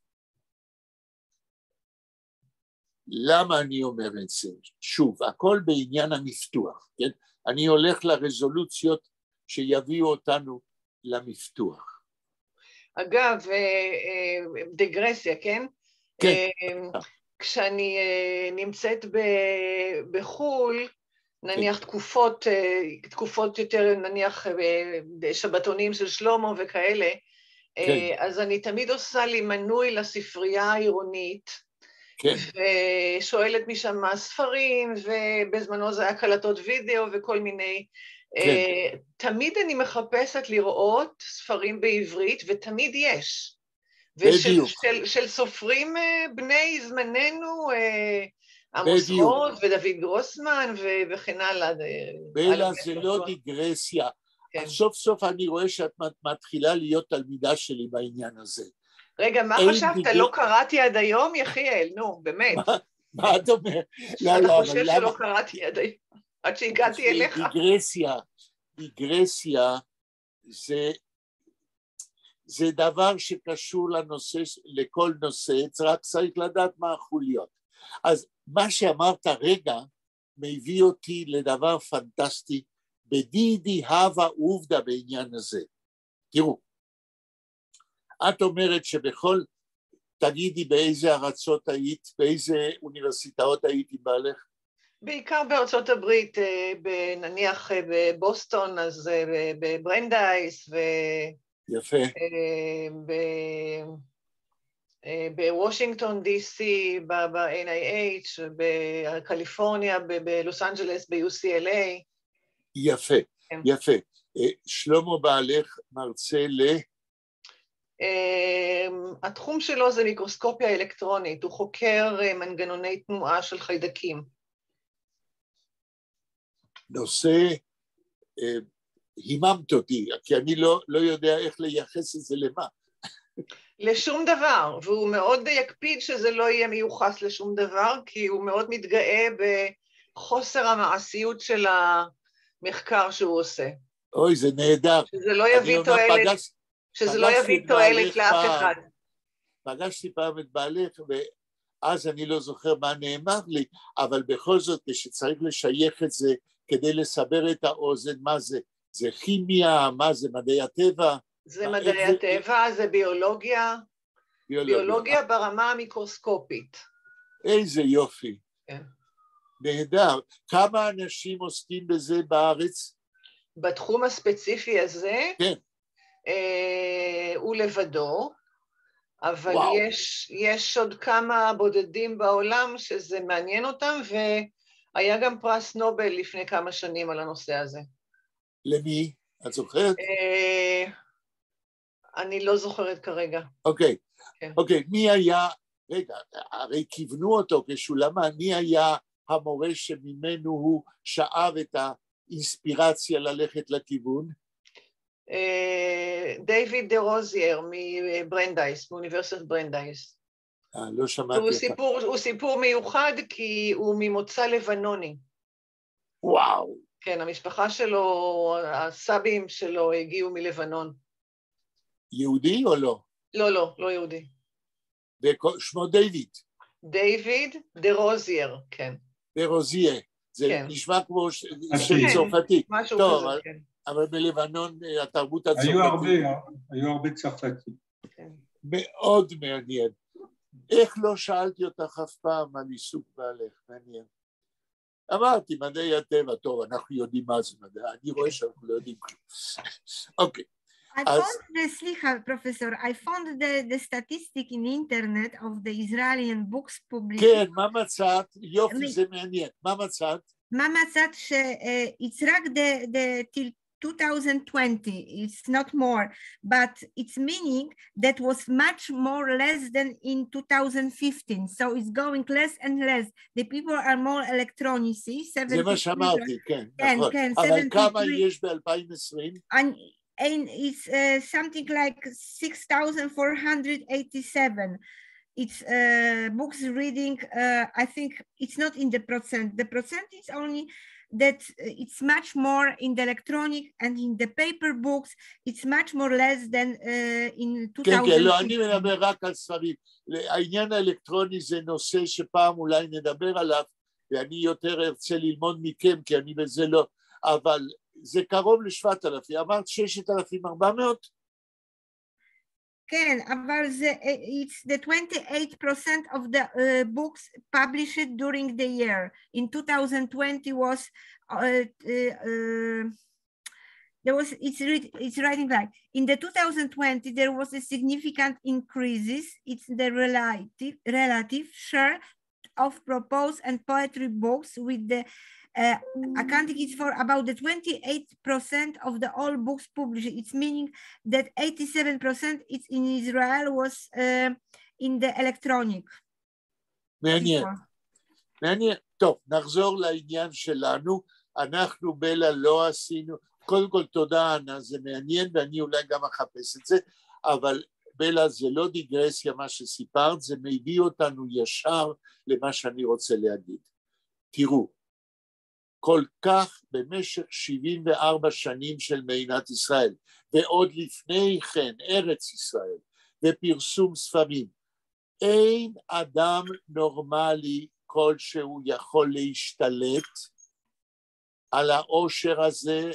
למה אני אומר את זה? שוב, הכל בעניין המפתוח, כן? אני הולך לרזולוציות שיביאו אותנו למפתוח. אגב, דיגרסיה, כן? כן. כשאני נמצאת בחול, נניח תקופות יותר, נניח שבתונים של שלמה וכאלה, אז אני תמיד עושה לי מנוי לספרייה העירונית, ושואלת משם מה הספרים, ובזמנו זה היה קלטות וידאו וכל מיני, תמיד אני מחפשת לראות ספרים בעברית, ותמיד יש. ושל סופרים בני זמננו, עמוס עוז ודוד גרוסמן וכן הלאה. בלה, זה לא דיגרסיה. סוף סוף אני רואה שאת מתחילה להיות תלמידה שלי בעניין הזה. רגע, מה חשבת? לא קראתי עד היום, יחיאל? נו, באמת. מה את אומרת? אתה חושב שלא קראתי עד היום, עד שהגעתי אליך? דיגרסיה זה דבר שקשור לכל נושא, רק צריך לדעת מה החוליות. אז מה שאמרת רגע, מביא אותי לדבר פנטסטי, בדידי הווה עובדה בעניין הזה. תראו, את אומרת תגידי באיזה ארצות היית, באיזה אוניברסיטאות היית עם בעלך? בעיקר בארצות הברית, נניח בבוסטון, אז בברנדייס, יפה. בוושינגטון DC, ב-NIH, בקליפורניה, בלוס אנג'לס, ב-UCLA. יפה, יפה. שלמה בעלך מרצה התחום שלו זה מיקרוסקופיה אלקטרונית, הוא חוקר מנגנוני תנועה של חיידקים. נושא, היממת אותי, כי אני לא יודע איך לייחס את זה למה. לשום דבר, והוא מאוד יקפיד שזה לא יהיה מיוחס לשום דבר, כי הוא מאוד מתגאה בחוסר המעשיות של המחקר שהוא עושה. אוי, זה נהדר. שזה לא יביא תועלת לאף אחד. פגשתי פעם את בעלך, ואז אני לא זוכר מה נאמר לי, אבל בכל זאת, כשצריך לשייך את זה, כדי לסבר את האוזן, מה זה? זה כימיה, מה זה? מדעי הטבע? זה מדעי הטבע, זה ביולוגיה. ביולוגיה ברמה המיקרוסקופית. איזה יופי. נהדר. כמה אנשים עוסקים בזה בארץ? בתחום הספציפי הזה? כן. הוא לבדו, אבל יש עוד כמה בודדים בעולם שזה מעניין אותם, והיה גם פרס נובל לפני כמה שנים על הנושא הזה. למי? את זוכרת? אני לא זוכרת כרגע. אוקיי, מי היה, רגע, הרי כיוונו אותו כשהוא למד, מי היה המורה שממנו הוא שאב את האינספירציה ללכת לכיוון? דיוויד דה רוזייר מברנדייס, מאוניברסיטת ברנדייס. לא שמעתי אותה. הוא סיפור מיוחד כי הוא ממוצא לבנוני. וואו. כן, המשפחה שלו, הסבים שלו הגיעו מלבנון. יהודי או לא? לא, לא יהודי. ושמו דיוויד. דיוויד דה רוזייר, כן. דה רוזייר. זה כן. נשמע כמו שם צרפתי. משהו טוב, כזה, כן. אבל בלבנון התרבות הצרפתית. היו הרבה צרפתים. כן. מאוד מעניין. איך לא שאלתי אותך אף פעם על עיסוק בעלך? מעניין. אמרתי, מדעי הטבע, טוב, אנחנו יודעים מה זה מדע, אני רואה שאנחנו לא יודעים כלום. אוקיי. I found the Slicha, Professor, I found the statistic in internet of the Israeli books published. כן, מה מצאת? יופי, זה מעניין. מה מצאת? מה מצאת it's רק till 2020, it's not more, but it's meaning that was much more less than in 2015, so it's going less and less. The people are more electronicy. זה מה שאמרתי, כן, נכון. כן, אבל כמה יש ב-2020? And it's something like 6,487. It's books reading, I think it's not in the percent. The percent is only that it's much more in the electronic and in the paper books, it's much more less than in 2000. כן, כן, לא, אני מדבר רק על ספרים. העניין האלקטרוני זה נושא שפעם אולי נדבר עליו, ואני יותר ארצה ללמוד מכם, כי אני בזה לא, אבל זה קרוב ל-7,000, אמרת 6,400? כן, אבל זה, it's the 28% of the books published during the year. In 2020 was, there was, it's writing like, in the 2020 there was a significant increases. It's the relative share of prose and poetry books with the accounting is for about the 28% of the all books published. It's meaning that 87% it's in Israel was in the electronic. מעניין. מעניין. טוב, נחזור לעניין שלנו. אנחנו בלה לא עשינו, קודם כל תודה אנה, זה מעניין ואני אולי גם אחפש את זה, אבל בלה זה לא דיגרסיה מה שסיפרת, זה מביא אותנו ישר למה שאני רוצה להגיד. תראו, כל כך במשך 74 שנים של מדינת ישראל, ועוד לפני כן ארץ ישראל, ופרסום ספרים, אין אדם נורמלי כלשהו יכול להשתלט על העושר הזה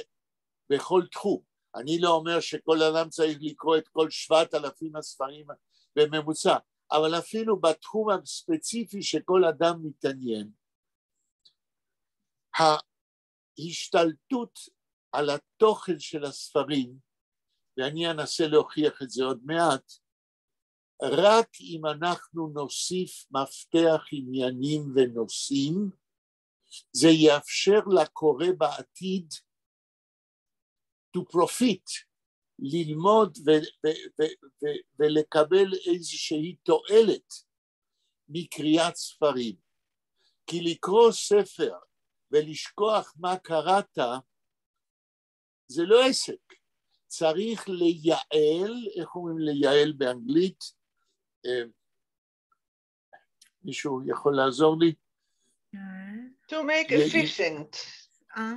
בכל תחום. אני לא אומר שכל אדם צריך לקרוא את כל 7,000 הספרים בממוצע, אבל אפילו בתחום הספציפי שכל אדם מתעניין, ההשתלטות על התוכן של הספרים, ואני אנסה להוכיח את זה עוד מעט, רק אם אנחנו נוסיף מפתח עניינים ונושאים, זה יאפשר לקורא בעתיד to profit, ללמוד ולקבל איזושהי תועלת מקריאת ספרים. כי לקרוא ספר ולשכוח מה קראת, זה לא עסק. צריך לייעל, איך אומרים לייעל באנגלית? מישהו יכול לעזור לי? To make efficient.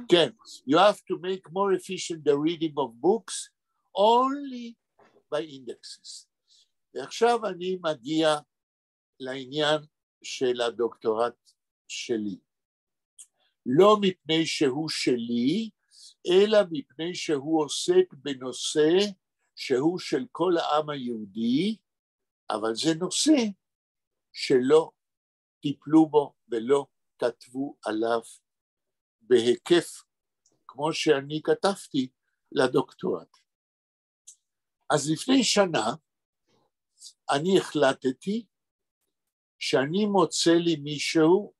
כן, you have to make more efficient the reading of books only by indexes. ועכשיו אני מגיע לעניין של הדוקטורט שלי. לא מפני שהוא שלי, אלא מפני שהוא עוסק בנושא שהוא של כל העם היהודי, אבל זה נושא שלא טיפלו בו ולא כתבו עליו בהיקף, כמו שאני כתבתי לדוקטורט. אז לפני שנה אני החלטתי שאני מוצא לי מישהו,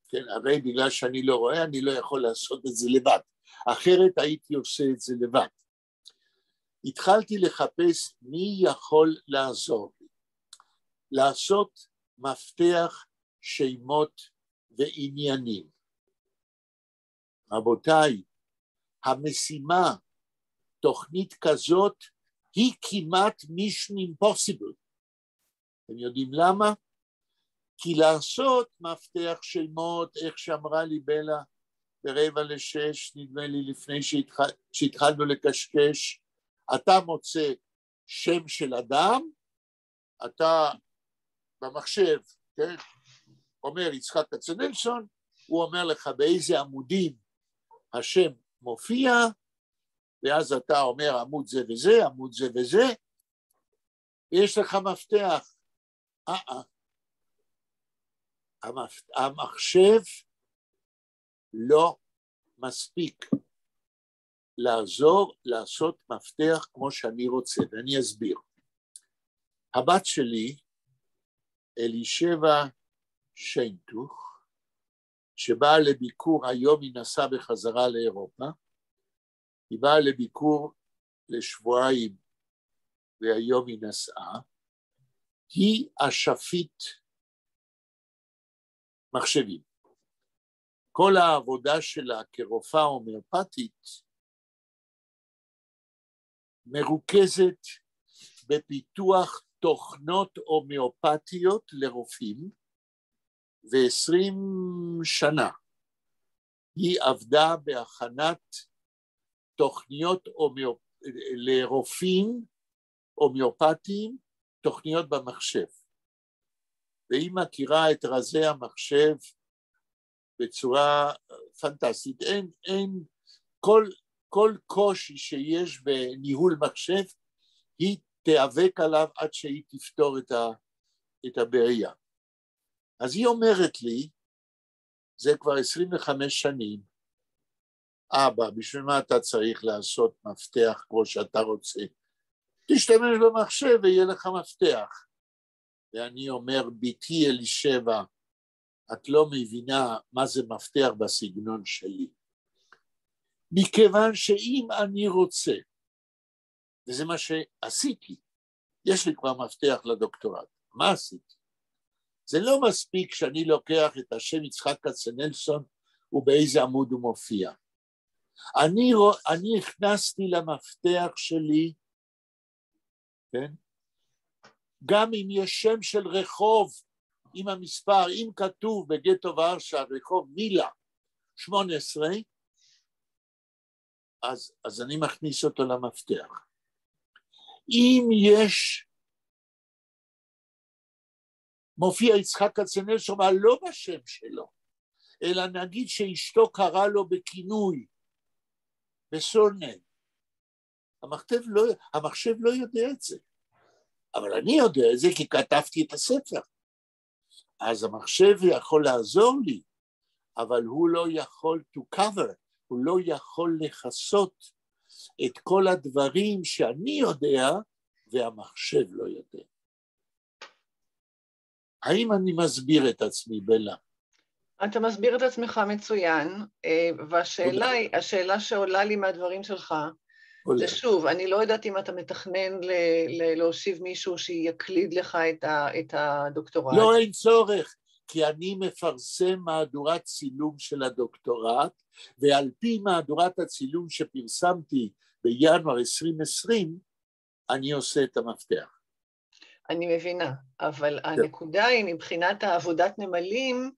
כן, הרי בגלל שאני לא רואה, אני לא יכול לעשות את זה לבד, אחרת הייתי עושה את זה לבד. התחלתי לחפש מי יכול לעזור לי, לעשות מפתח שמות ועניינים. רבותיי, המשימה תוכנית כזאת היא כמעט mission impossible. אתם יודעים למה? כי לעשות מפתח שמות, איך שאמרה לי בלה, 5:45, נדמה לי לפני שהתחלנו לקשקש, אתה מוצא שם של אדם, אתה במחשב, כן? אומר יצחק כצנלסון, הוא אומר לך באיזה עמודים השם מופיע, ואז אתה אומר עמוד זה וזה, עמוד זה וזה, ויש לך מפתח. המחשב לא מספיק לעזור לעשות מפתח כמו שאני רוצה, ואני אסביר. הבת שלי, אלישבע שיינטוך, שבאה לביקור, היום היא נסעה בחזרה לאירופה, היא באה לביקור לשבועיים, והיום היא נסעה, היא השפיט מחשבים. כל העבודה שלה כרופאה הומאופתית מרוכזת בפיתוח תוכנות הומאופתיות לרופאים, ו20 שנה היא עבדה בהכנת תוכניות לרופאים הומאופתיים, תוכניות במחשב. והיא מכירה את רזי המחשב בצורה פנטסטית. אין כל קושי שיש בניהול מחשב, היא תיאבק עליו עד שהיא תפתור את הבעיה. אז היא אומרת לי, זה כבר 25 שנים, אבא, בשביל מה אתה צריך לעשות מפתח כמו שאתה רוצה? תשתמש במחשב ויהיה לך מפתח. ואני אומר, ביתי אלישבע, את לא מבינה מה זה מפתח בסגנון שלי. מכיוון שאם אני רוצה, וזה מה שעשיתי, יש לי כבר מפתח לדוקטורט, מה עשיתי? זה לא מספיק שאני לוקח את השם יצחק כצנלסון ובאיזה עמוד הוא מופיע. אני הכנסתי למפתח שלי, כן? גם אם יש שם של רחוב עם המספר, אם כתוב בגטו ורשה רחוב מילה 18, אז אני מכניס אותו למפתח. אם יש מופיע יצחק כצנלסון, אבל לא בשם שלו, אלא נגיד שאשתו קרא לו בכינוי, בסורנם, המחשב לא יודע את זה, אבל אני יודע את זה כי כתבתי את הספר. אז המחשב יכול לעזור לי, אבל הוא לא יכול to cover, הוא לא יכול לחסות את כל הדברים שאני יודע והמחשב לא יודע. האם אני מסביר את עצמי, בלה? אתה מסביר את עצמך מצוין, והשאלה שעולה לי מהדברים שלך, זה שוב, אני לא יודעת אם אתה מתכנן להושיב מישהו שיקליד לך את הדוקטורט. לא, אין צורך, כי אני מפרסם מהדורת צילום של הדוקטורט, ועל פי מהדורת הצילום שפרסמתי בינואר 2020, אני עושה את המפתח. אני מבינה, אבל הנקודה היא מבחינת העבודת נמלים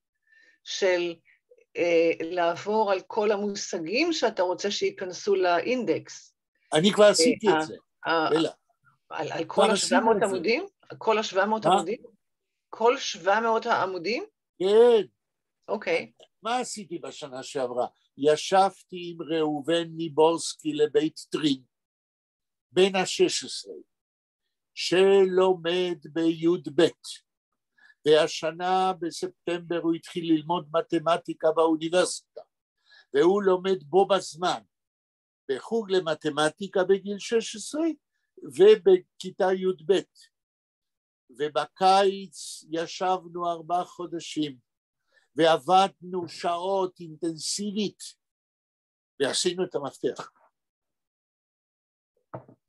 של לעבור על כל המושגים שאתה רוצה שייכנסו לאינדקס. אני כבר עשיתי את זה. על כל ה-700 עמודים? כל ה-700 עמודים? כל 700 העמודים? כן. אוקיי. מה עשיתי בשנה שעברה? ישבתי עם ראובן ניבורסקי לבית טרין, בן ה-16, שלומד בי"ב, והשנה בספטמבר הוא התחיל ללמוד מתמטיקה באוניברסיטה, והוא לומד בו בזמן, בחוג למתמטיקה בגיל 16, ובכיתה י"ב. ובקיץ ישבנו 4 חודשים, ועבדנו שעות אינטנסיבית, ועשינו את המפתח.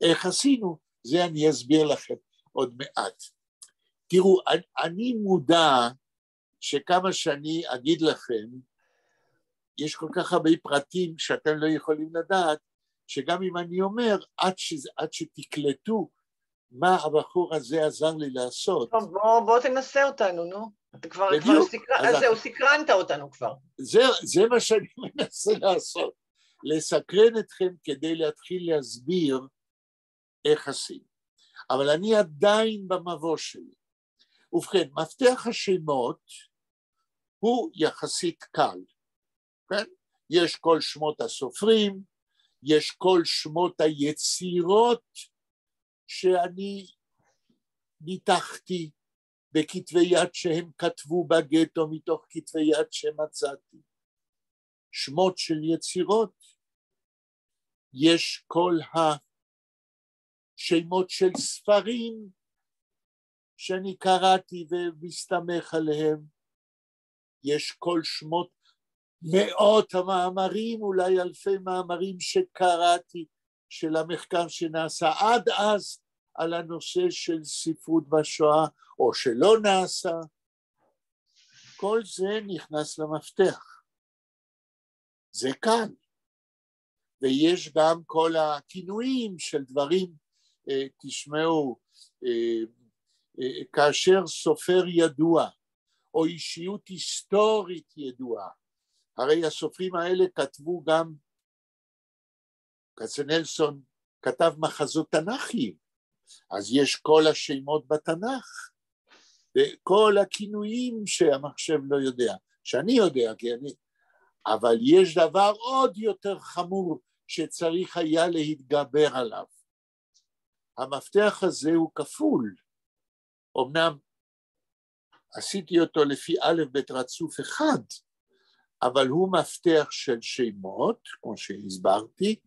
איך עשינו? זה אני אסביר לכם עוד מעט. תראו, אני מודע שכמה שאני אגיד לכם, יש כל כך הרבה פרטים שאתם לא יכולים לדעת, שגם אם אני אומר, עד שתקלטו מה הבחור הזה עזר לי לעשות. טוב, בוא תנסה אותנו, נו. אתה כבר סקרנת אותנו כבר. זה מה שאני מנסה לעשות, לסקרן אתכם כדי להתחיל להסביר איך עושים. אבל אני עדיין במבוא שלי. ובכן, מפתח השמות הוא יחסית קל. כן? יש כל שמות הסופרים, יש כל שמות היצירות שאני ניתחתי בכתבי יד שהם כתבו בגטו מתוך כתבי יד שמצאתי. שמות של יצירות, יש כל השמות של ספרים שאני קראתי ומסתמך עליהם, יש כל שמות מאות המאמרים, אולי אלפי מאמרים שקראתי, של המחקר שנעשה עד אז על הנושא של ספרות בשואה, או שלא נעשה, כל זה נכנס למפתח. זה כאן. ויש גם כל הכינויים של דברים, תשמעו, כאשר סופר ידוע, או אישיות היסטורית ידועה, הרי הסופרים האלה כתבו גם, כצנלסון כתב מחזות תנ"כיים, אז יש כל השמות בתנ"ך, וכל הכינויים שהמחשב לא יודע, שאני יודע, אבל יש דבר עוד יותר חמור שצריך היה להתגבר עליו. המפתח הזה הוא כפול, אמנם עשיתי אותו לפי א' ב' רצוף אחד, אבל הוא מפתח של שמות, כמו שהסברתי,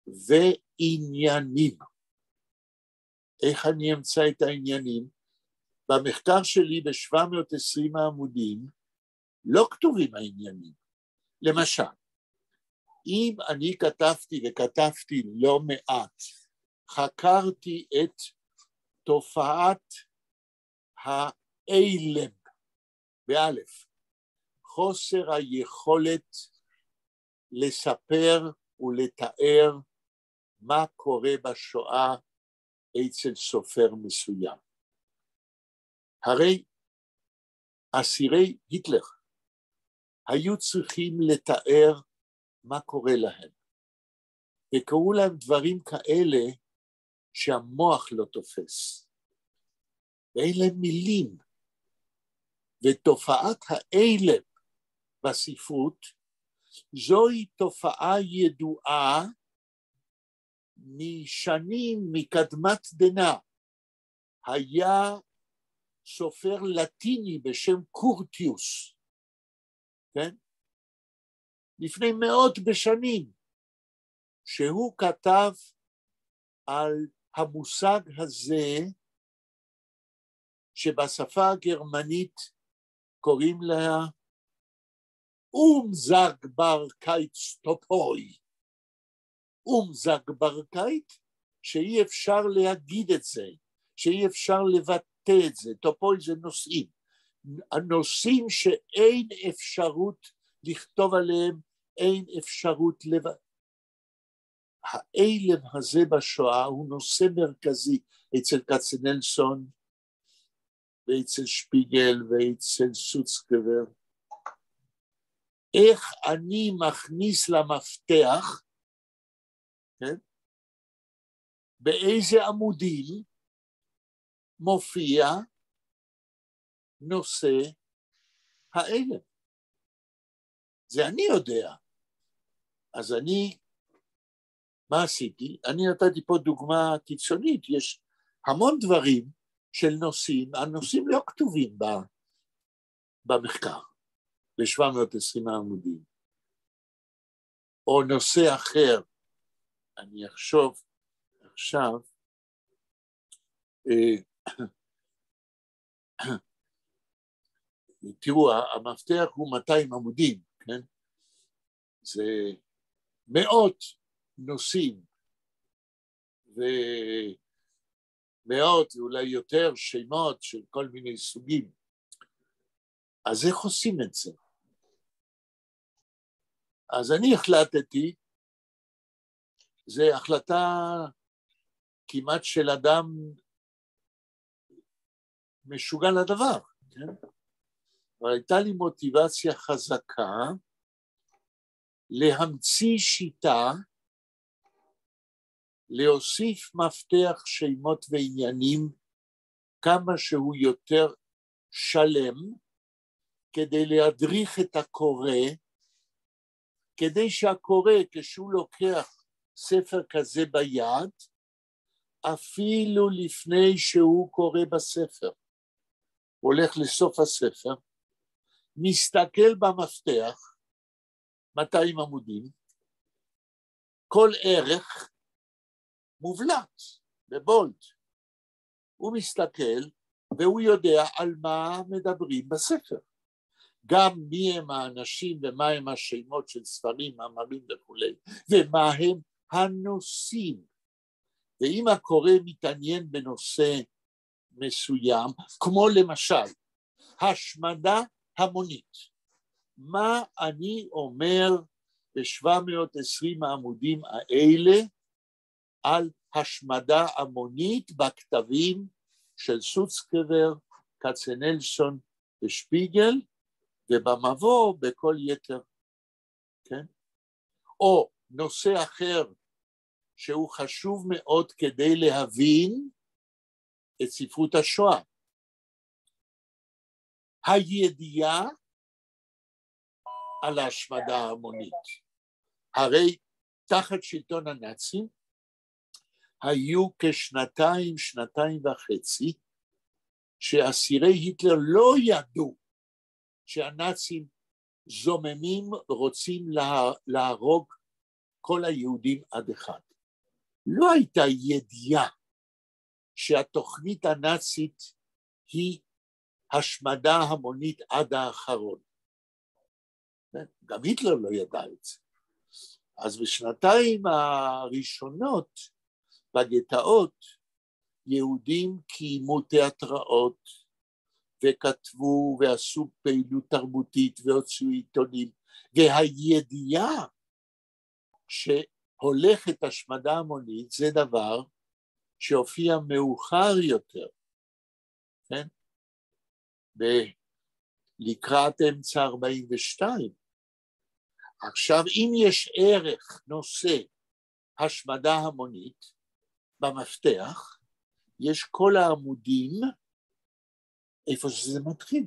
ועניינים. איך אני אמצא את העניינים? במחקר שלי ב-720 העמודים לא כתובים העניינים. למשל, אם אני כתבתי לא מעט, חקרתי את תופעת האילם, באלף, חוסר היכולת לספר ולתאר מה קורה בשואה אצל סופר מסוים. הרי אסירי היטלר היו צריכים לתאר מה קורה להם, וקראו להם דברים כאלה שהמוח לא תופס, ואין להם מילים, ותופעת האילם בספרות זוהי תופעה ידועה משנים מקדמת דנא. היה סופר לטיני בשם קורטיוס, כן? לפני מאות בשנים, שהוא כתב על המושג הזה שבשפה הגרמנית קוראים לה אומזאגברקייטסטופוי. אומזאגברקייט, שאי אפשר להגיד את זה, שאי אפשר לבטא את זה. טופוי זה נושאים. הנושאים שאין אפשרות לכתוב עליהם, אין אפשרות האילם הזה בשואה הוא נושא מרכזי אצל כצנלסון, ואצל שפיגל ואצל סוצקבר. איך אני מכניס למפתח, כן? באיזה עמודים מופיע נושא האילם. זה אני יודע. אז מה עשיתי? אני נתתי פה דוגמה קיצונית, יש המון דברים של נושאים, הנושאים לא כתובים במחקר, ב-720 העמודים. או נושא אחר, אני אחשוב עכשיו, תראו, המפתח הוא 200 עמודים, כן? זה מאות נושאים, ומאות ואולי יותר שמות של כל מיני סוגים. אז איך עושים את זה? אז אני החלטתי זה החלטה כמעט של אדם משוגע לדבר, כן? אבל הייתה לי מוטיבציה חזקה להמציא שיטה, להוסיף מפתח שמות ועניינים כמה שהוא יותר שלם, כדי להדריך את הקורא, כדי שהקורא כשהוא לוקח ספר כזה ביד, אפילו לפני שהוא קורא בספר, הולך לסוף הספר, מסתכל במפתח, 200 עמודים, כל ערך מובלט בבולד, הוא מסתכל והוא יודע על מה מדברים בספר, גם מי הם האנשים ומה הם השמות של ספרים, מאמרים וכו', ומה הם הנושאים. ואם הקורא מתעניין בנושא מסוים, כמו למשל השמדה המונית, מה אני אומר ב-720 העמודים האלה על השמדה המונית בכתבים של סוצקבר, קצנלסון ושפיגל, ובמבוא בכל יתר, כן? או נושא אחר שהוא חשוב מאוד כדי להבין את ספרות השואה. הידיעה על ההשמדה ההמונית. הרי תחת שלטון הנאצים היו שנתיים וחצי, שאסירי היטלר לא ידעו שהנאצים זוממים רוצים להרוג כל היהודים עד אחד. לא הייתה ידיעה שהתוכנית הנאצית היא השמדה המונית עד האחרון. גם היטלר לא ידע את זה. אז בשנתיים הראשונות בגטאות יהודים קיימו תיאטראות וכתבו ועשו פעילות תרבותית והוציאו עיתונים, והידיעה שהולכת השמדה המונית זה דבר שהופיע מאוחר יותר, כן? לקראת אמצע 42. עכשיו אם יש ערך נושא השמדה המונית במפתח, יש כל העמודים איפה שזה מתחיל.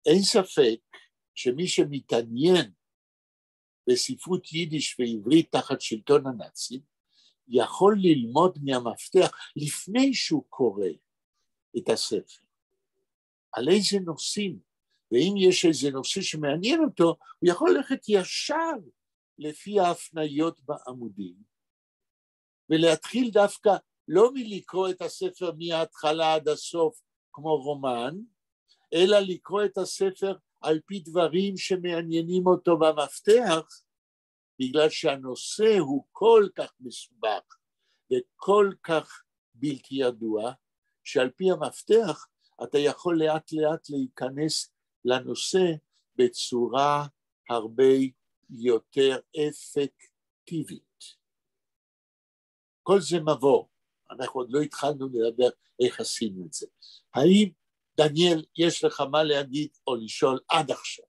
אין ספק שמי שמתעניין בספרות יידיש ועברית תחת שלטון הנאצים, יכול ללמוד מהמפתח לפני שהוא קורא את הספר. על איזה נושאים, ואם יש איזה נושא שמעניין אותו, הוא יכול ללכת ישר לפי ההפניות בעמודים, ולהתחיל דווקא לא מלקרוא את הספר מההתחלה עד הסוף כמו רומן, אלא לקרוא את הספר על פי דברים שמעניינים אותו במפתח, בגלל שהנושא הוא כל כך מסובך וכל כך בלתי ידוע, שעל פי המפתח אתה יכול לאט לאט להיכנס לנושא בצורה הרבה יותר אפקטיבית. כל זה מבוא, אנחנו עוד לא התחלנו לדבר איך עשינו את זה. האם דניאל יש לך מה להגיד או לשאול עד עכשיו?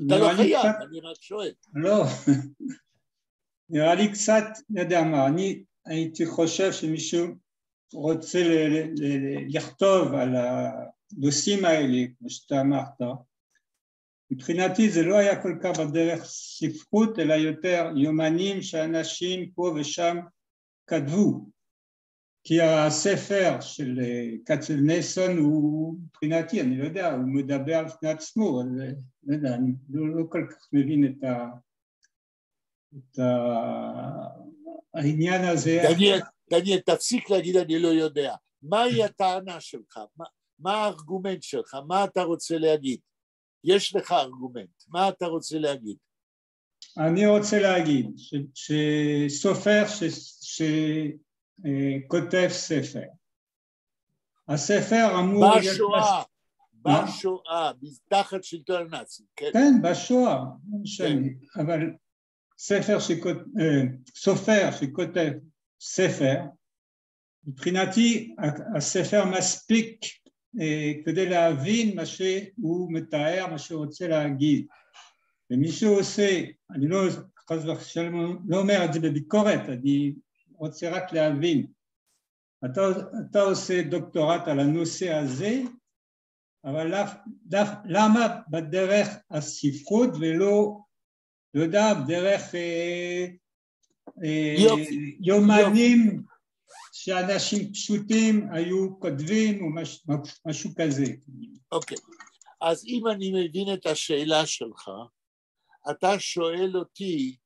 אתה לא חייב, אני רק שואל. לא, נראה לי קצת, לא יודע מה, אני הייתי חושב שמישהו רוצה לכתוב על הנושאים האלה, כמו שאתה אמרת, מבחינתי זה לא היה כל כך בדרך ספרות, אלא יותר יומנים שאנשים פה ושם כתבו, כי הספר של קצנלסון הוא מבחינתי, אני לא יודע, הוא מדבר על פני עצמו, אז לא יודע, אני לא כל כך מבין את העניין הזה. דניאל, תפסיק להגיד אני לא יודע. מהי הטענה שלך? מה הארגומנט שלך? מה אתה רוצה להגיד? יש לך ארגומנט, מה אתה רוצה להגיד? אני רוצה להגיד שסופר שכותב ספר, הספר אמור... בשואה, תחת שלטון הנאצים, כן. כן, בשואה, אבל סופר שכותב ספר, מבחינתי הספר מספיק כדי להבין מה שהוא מתאר, מה שהוא רוצה להגיד. ומישהו עושה, אני לא אומר את זה בביקורת, אני רוצה רק להבין. אתה עושה דוקטורט על הנושא הזה, אבל למה בדרך הספרות ולא, לא יודע, דרך יומנים שאנשים פשוטים היו כותבים או משהו כזה. אוקיי, אז אם אני מבין את השאלה שלך, אתה שואל אותי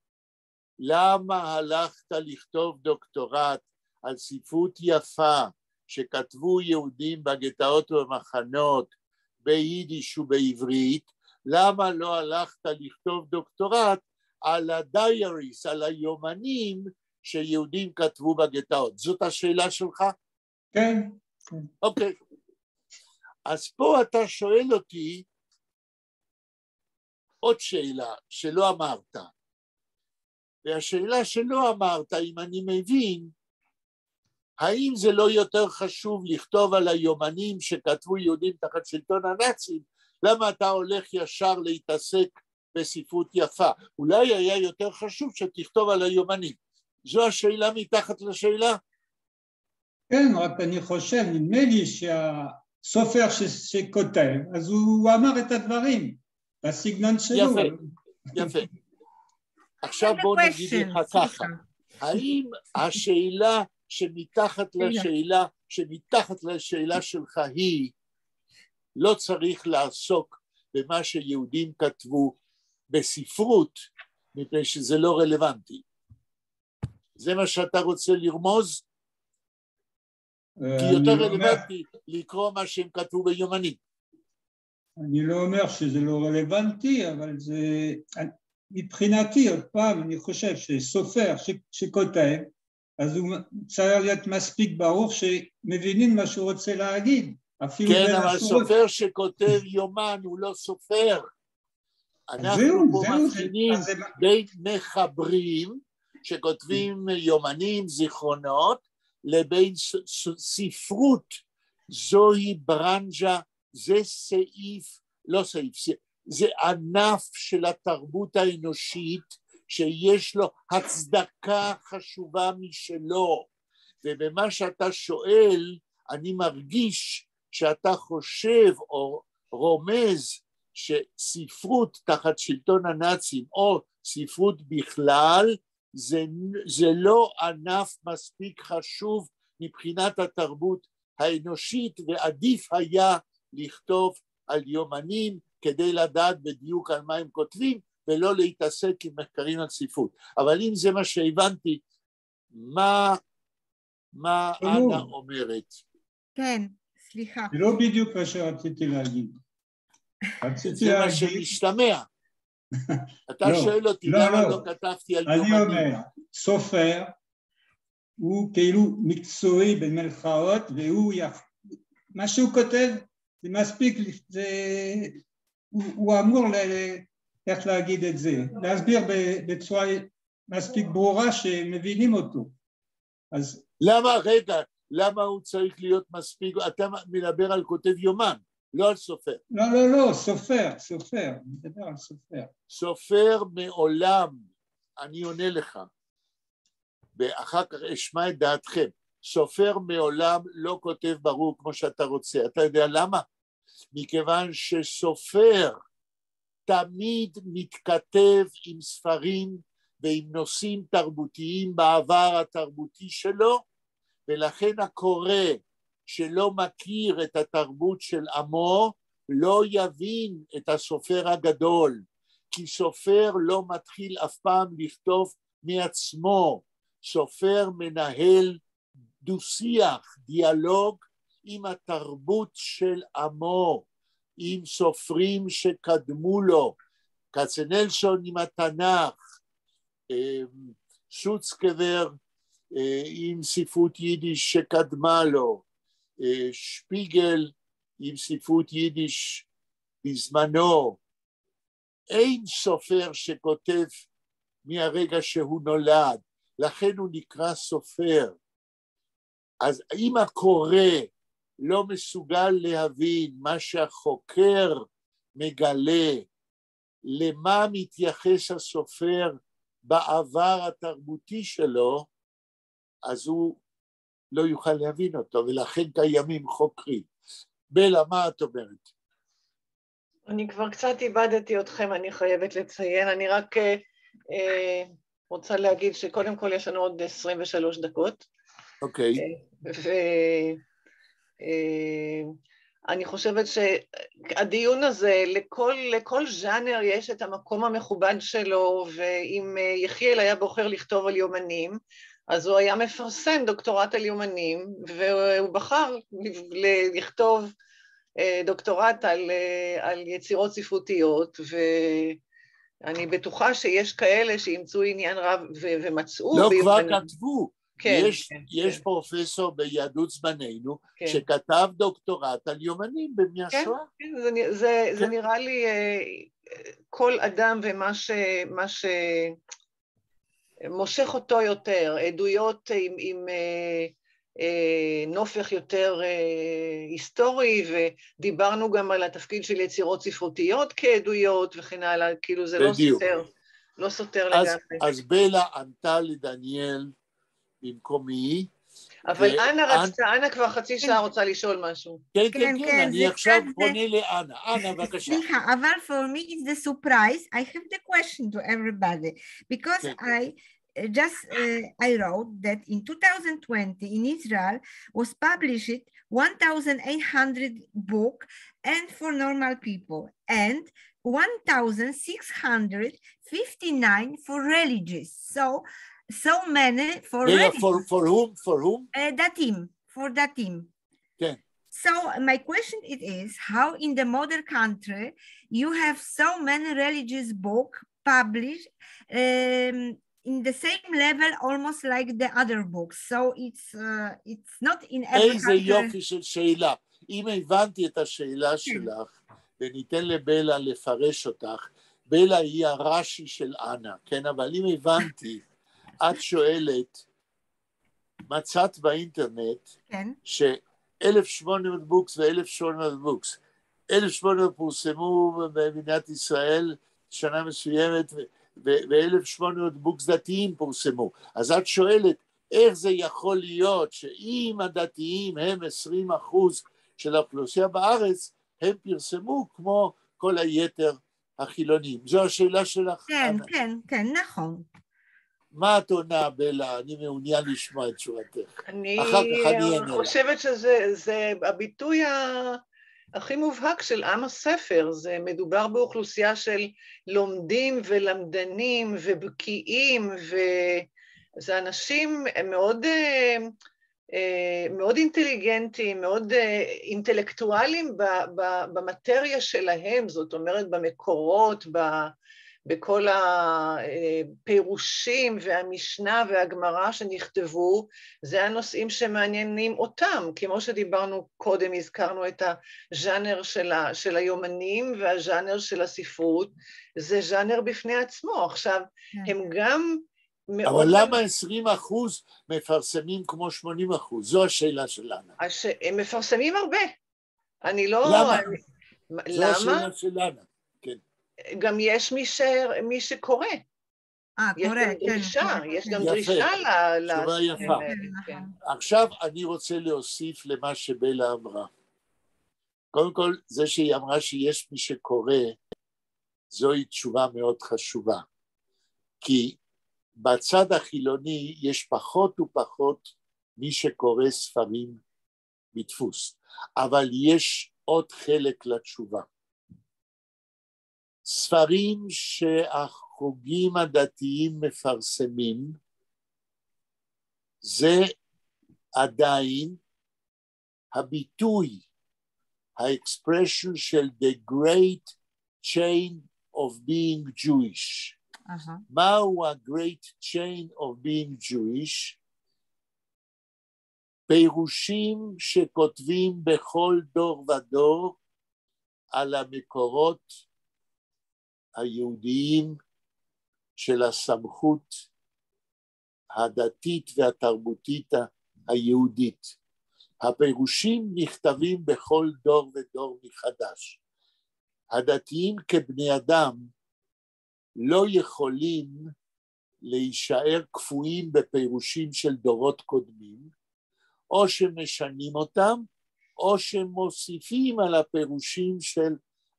למה הלכת לכתוב דוקטורט על ספרות יפה שכתבו יהודים בגטאות ובמחנות ביידיש ובעברית, למה לא הלכת לכתוב דוקטורט על הדייריס, על היומנים שיהודים כתבו בגטאות? זאת השאלה שלך? כן. אוקיי. אז פה אתה שואל אותי עוד שאלה שלא אמרת, והשאלה שלא אמרת, אם אני מבין, האם זה לא יותר חשוב לכתוב על היומנים שכתבו יהודים תחת שלטון הנאצים? למה אתה הולך ישר להתעסק בספרות יפה? אולי היה יותר חשוב שתכתוב על היומנים. זו השאלה מתחת לשאלה? כן, רק אני חושב, נדמה לי שהסופר שכותב, אז הוא אמר את הדברים, בסגנון שלו. יפה, יפה. עכשיו בוא נגיד לך ככה, האם השאלה שמתחת לשאלה שלך היא, לא צריך לעסוק במה שיהודים כתבו בספרות, מפני שזה לא רלוונטי. זה מה שאתה רוצה לרמוז? כי יותר רלוונטי לקרוא מה שהם כתבו ביומנים. אני לא אומר שזה לא רלוונטי, אבל זה, מבחינתי, עוד פעם, אני חושב שסופר שכותב, אז הוא צריך להיות מספיק ברור שמבינים מה שהוא רוצה להגיד. כן, אבל סופר שכותב יומן הוא לא סופר. אנחנו פה מבחינים בין מחברים שכותבים יומנים, זיכרונות, לבין ספרות. זוהי ברנז'ה, זה סעיף, לא סעיף, זה ענף של התרבות האנושית שיש לו הצדקה חשובה משלו, ובמה שאתה שואל אני מרגיש שאתה חושב או רומז שספרות תחת שלטון הנאצים או ספרות בכלל זה לא ענף מספיק חשוב מבחינת התרבות האנושית, ועדיף היה לכתוב על יומנים כדי לדעת בדיוק על מה הם כותבים ולא להתעסק עם מחקרים על ספרות. אבל אם זה מה שהבנתי, מה אנה אומרת? כן, סליחה. זה לא בדיוק מה שרציתי להגיד. זה מה שמשתמע. אתה שואל אותי למה לא כתבתי על יומנים. אני אומר, סופר הוא כאילו מקצועי במרכאות, והוא מה שהוא כותב זה מספיק, הוא אמור איך להגיד את זה, להסביר בצורה מספיק ברורה שמבינים אותו. אז למה הוא צריך להיות מספיק? אתה מדבר על כותב יומן, לא על סופר. לא, סופר, מדבר על סופר. סופר מעולם, אני עונה לך, ואחר כך אשמע את דעתכם, סופר מעולם לא כותב ברור כמו שאתה רוצה. אתה יודע למה? מכיוון שסופר תמיד מתכתב עם ספרים ועם נושאים תרבותיים בעבר התרבותי שלו, ולכן הקורא שלא מכיר את התרבות של עמו לא יבין את הסופר הגדול, כי סופר לא מתחיל אף פעם לכתוב מעצמו, סופר מנהל דו-שיח, דיאלוג עם התרבות של עמו, עם סופרים שקדמו לו, כצנלסון עם התנ"ך, שוצקבר עם ספרות יידיש שקדמה לו, שפיגל עם ספרות יידיש בזמנו, אין סופר שכותב מהרגע שהוא נולד, לכן הוא נקרא סופר. אז אם הקורא לא מסוגל להבין מה שהחוקר מגלה, למה מתייחס הסופר בעבר התרבותי שלו, אז הוא לא יוכל להבין אותו, ולכן קיימים חוקרים. בלה, מה את אומרת? אני כבר קצת איבדתי אתכם, אני חייבת לציין, אני רק רוצה להגיד שקודם כל יש לנו עוד 23 דקות. אוקיי. ואני חושבת שהדיון הזה, לכל ז'אנר יש את המקום המכובד שלו, ואם יחיאל היה בוחר לכתוב על יומנים, אז הוא היה מפרסם דוקטורט על יומנים, והוא בחר לכתוב דוקטורט על יצירות ספרותיות, ואני בטוחה שיש כאלה שימצאו עניין רב ומצאו לא, ביומנים. כבר כתבו. כן, יש כן. פרופסור ביהדות זמננו, כן. שכתב דוקטורט על יומנים בימי השואה. כן, זה נראה לי כל אדם ומה שמושך אותו יותר, עדויות עם נופך יותר היסטורי, ודיברנו גם על התפקיד של יצירות ספרותיות כעדויות וכן הלאה, כאילו זה לא סותר לגמרי. אז בלה ענתה לדניאל במקומי. אבל אנה כבר חצי שעה רוצה לשאול משהו. כן, אני עכשיו פונה לאנה. אנה, בבקשה. סליחה, אבל for me it's the surprise. I have the question to everybody, because I wrote that in 2020 in Israel was published 1,800 book and for normal people and 1,659 for religious. So many for religious. For whom? For datim. Okay. So my question is how in the modern country you have so many religious book published in the same level almost like the other books. So it's not in every country. איזה יופי של שאלה. אם הבנתי את השאלה שלך, וניתן לבלה לפרש אותך, בלה היא הרש"י של אנה, כן? אבל אם הבנתי, את שואלת, מצאת באינטרנט, ש-1,800 בוקס ו-1,800 בוקס. 1,800 פורסמו במדינת ישראל שנה מסוימת, ו-1,800 בוקס דתיים פורסמו. אז את שואלת, איך זה יכול להיות שאם הדתיים הם 20% של האוכלוסייה בארץ, הם פרסמו כמו כל היתר החילונים. זו השאלה שלך? כן, נכון. מה את עונה, בלה? אני מעוניין לשמוע את תשובתך. אני חושבת שזה הביטוי הכי מובהק של עם הספר, זה מדובר באוכלוסייה של לומדים ולמדנים ובקיאים, וזה אנשים מאוד אינטליגנטים, מאוד אינטלקטואלים במטריה שלהם, זאת אומרת במקורות, בכל הפירושים והמשנה והגמרא שנכתבו, זה הנושאים שמעניינים אותם, כמו שדיברנו קודם, הזכרנו את הז'אנר של היומנים והז'אנר של הספרות, זה ז'אנר בפני עצמו, עכשיו הם גם אבל למה 20% מפרסמים כמו 80%? זו השאלה שלנו. הם מפרסמים הרבה, אני לא... למה? זו השאלה שלנו, כן. גם יש מי שקורא. יש גם דרישה תשובה יפה. עכשיו אני רוצה להוסיף למה שבלה אמרה. קודם כל, זה שהיא אמרה שיש מי שקורא, זוהי תשובה מאוד חשובה. כי בצד החילוני יש פחות ופחות מי שקורא ספרים בדפוס. אבל יש עוד חלק לתשובה. ספרים שהחוגים הדתיים מפרסמים, זה עדיין הביטוי, האקספרשן של the great chain of being Jewish. מהו ה-great chain of being Jewish? פירושים שכותבים בכל דור ודור על המקורות היהודיים של הסמכות הדתית והתרבותית היהודית. הפירושים נכתבים בכל דור ודור מחדש. הדתיים כבני אדם לא יכולים להישאר קפואים בפירושים של דורות קודמים, או שמשנים אותם, או שמוסיפים על הפירושים של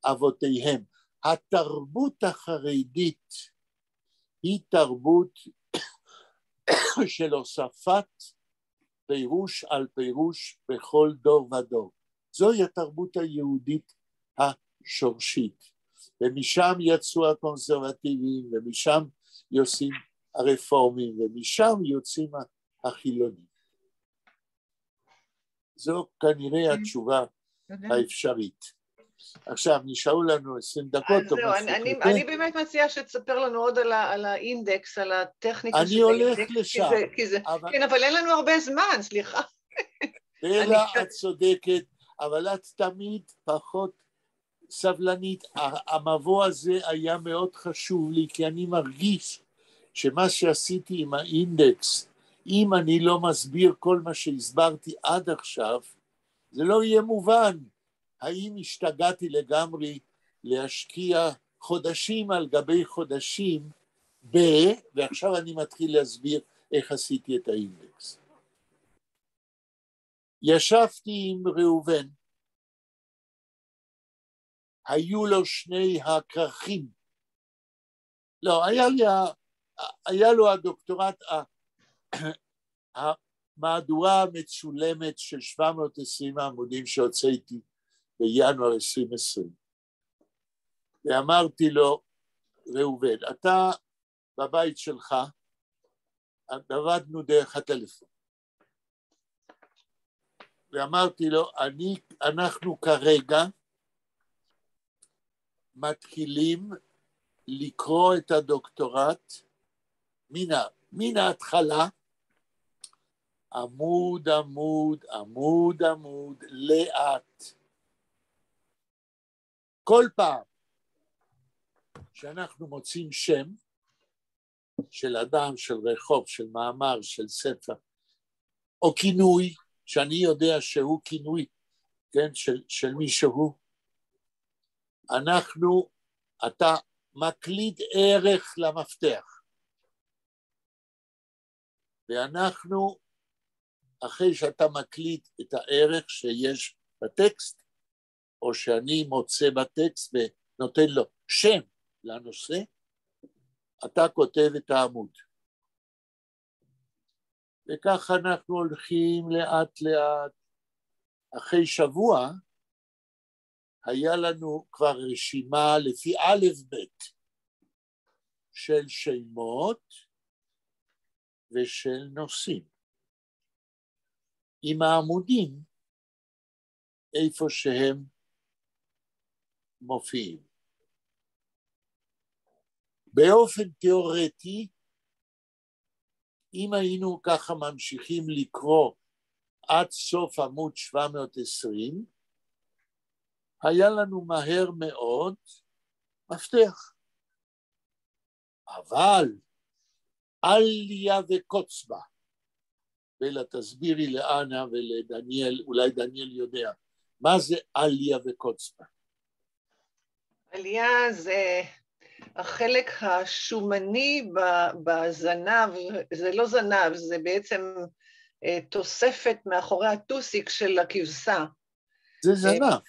אבותיהם. התרבות החרדית היא תרבות של הוספת פירוש על פירוש בכל דור ודור. זוהי התרבות היהודית השורשית, ומשם יצאו הקונסרבטיביים, ומשם יוצאים הרפורמים, ומשם יוצאים החילונים. זו כנראה התשובה האפשרית. עכשיו נשארו לנו 20 דקות. אני באמת מציעה שתספר לנו עוד על האינדקס, על הטכניקה של האינדקס. אני הולך לשם. כן, אבל אין לנו הרבה זמן, סליחה. אלא את צודקת, אבל את תמיד פחות סבלנית. המבוא הזה היה מאוד חשוב לי, כי אני מרגיש שמה שעשיתי עם האינדקס, אם אני לא מסביר כל מה שהסברתי עד עכשיו, זה לא יהיה מובן. האם השתגעתי לגמרי להשקיע חודשים על גבי חודשים ועכשיו אני מתחיל להסביר איך עשיתי את האינדקס. ישבתי עם ראובן, היו לו שני הכרכים, לא, היה לו הדוקטורט, המהדורה המצולמת של 720 עמודים שהוצאתי בינואר 2020, ואמרתי לו, ראובן, אתה בבית שלך, עבדנו דרך הטלפון, ואמרתי לו, אנחנו כרגע מתחילים לקרוא את הדוקטורט מן ההתחלה, עמוד עמוד עמוד עמוד לאט. כל פעם שאנחנו מוצאים שם של אדם, של רחוב, של מאמר, של ספר, או כינוי, שאני יודע שהוא כינוי, כן, של מישהו, אתה מקליד ערך למפתח. ואנחנו, אחרי שאתה מקליד את הערך שיש בטקסט, או שאני מוצא בטקסט ונותן לו שם לנושא, אתה כותב את העמוד. וכך אנחנו הולכים לאט לאט. אחרי שבוע היה לנו כבר רשימה לפי א' ב' של שמות ושל נושאים. עם העמודים איפה שהם מופיעים. באופן תיאורטי, אם היינו ככה ממשיכים לקרוא עד סוף עמוד 720, היה לנו מהר מאוד מפתח. אבל אליה וקוצבה, בלה תסבירי לאנה ולדניאל, אולי דניאל יודע, מה זה אליה וקוצבה? אליה זה החלק השומני בזנב, זה לא זנב, זה בעצם תוספת מאחורי הטוסיק של הכבשה. זה זנב.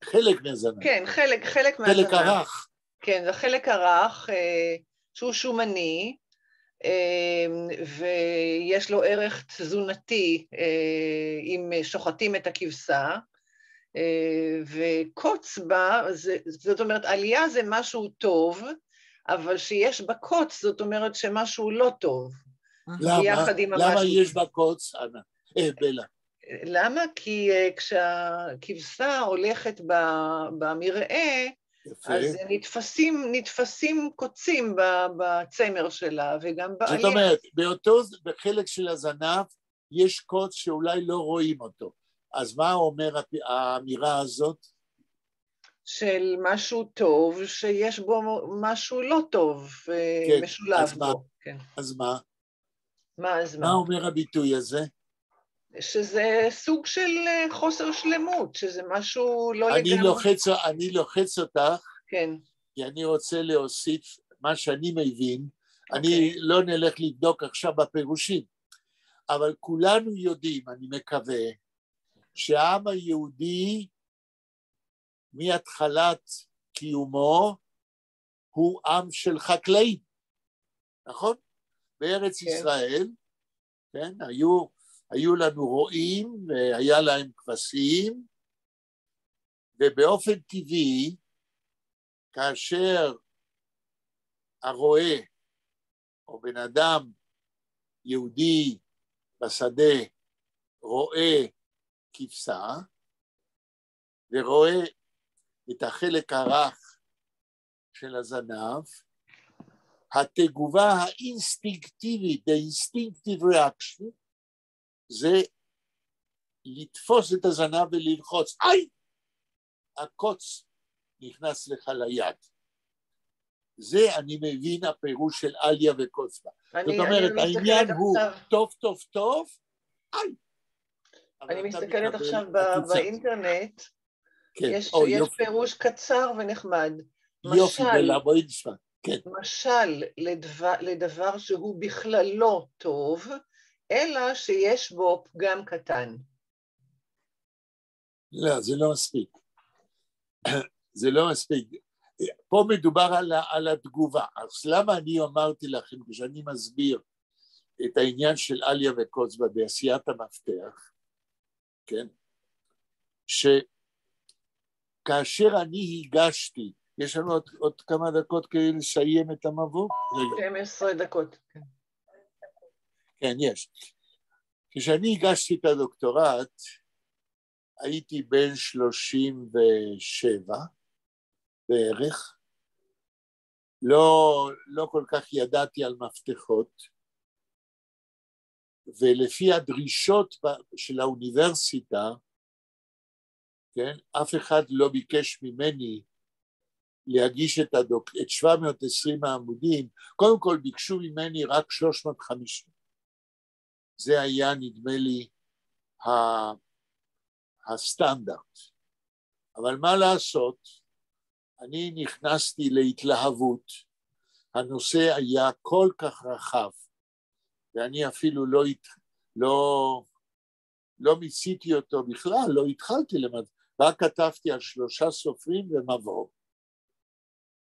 חלק מהזנב. כן, חלק מהזנב. חלק הרך. כן, זה חלק הרך שהוא שומני, ויש לו ערך תזונתי אם שוחטים את הכבשה, וקוץ בה, זאת אומרת, עלייה זה משהו טוב, אבל שיש בקוץ, זאת אומרת שמשהו לא טוב. למה יש בקוץ, אנה? בלה. למה? כי כשהכבשה הולכת במרעה, אז נתפסים קוצים בצמר שלה, וגם בעלייה. זאת אומרת, בחלק של הזנב יש קוץ שאולי לא רואים אותו. אז מה אומר האמירה הזאת? של משהו טוב שיש בו משהו לא טוב, כן, משולב אז בו. כן. אז מה? אז מה אומר הביטוי הזה? שזה סוג של חוסר שלמות, שזה משהו לא לגמרי. אני לוחץ אותך, כן. כי אני רוצה להוסיף מה שאני מבין. אני אוקיי. לא נלך לבדוק עכשיו בפירושים, אבל כולנו יודעים, אני מקווה, שהעם היהודי מהתחלת קיומו הוא עם של חקלאים, נכון? בארץ ישראל, כן, היו לנו רועים והיה להם כבשים, ובאופן טבעי, כאשר הרועה או בן אדם יהודי בשדה רואה כבשה, ורואה את החלק הרך של הזנב, התגובה האינסטינקטיבית, the instinctive reaction, זה לתפוס את הזנב וללחוץ, איי! הקוץ נכנס לך ליד. זה אני מבין הפירוש של אליה וקוץ בה. זאת אומרת, העניין הוא טוב, טוב, טוב, איי! אני מסתכלת עכשיו באינטרנט, כן, יש פירוש קצר ונחמד. יופי, בואי נשמע. כן. משל לדבר שהוא בכלל לא טוב, אלא שיש בו פגם קטן. לא, זה לא מספיק. זה לא מספיק. פה מדובר על התגובה. אז למה אני אמרתי לכם, כשאני מסביר את העניין של אליה וקוץ בה בעשיית המפתח, כן? שכאשר אני הגשתי, יש לנו עוד כמה דקות כדי לסיים את המבוא? 12 דקות. כן, יש. כשאני הגשתי את הדוקטורט, הייתי בן 37 בערך, לא כל כך ידעתי על מפתחות, ולפי הדרישות של האוניברסיטה, כן, אף אחד לא ביקש ממני להגיש את 720 העמודים, קודם כל ביקשו ממני רק 350. זה היה נדמה לי הסטנדרט. אבל מה לעשות? אני נכנסתי להתלהבות, הנושא היה כל כך רחב, ואני אפילו לא מיציתי אותו בכלל, לא התחלתי למד, רק כתבתי על 3 סופרים ומבוא.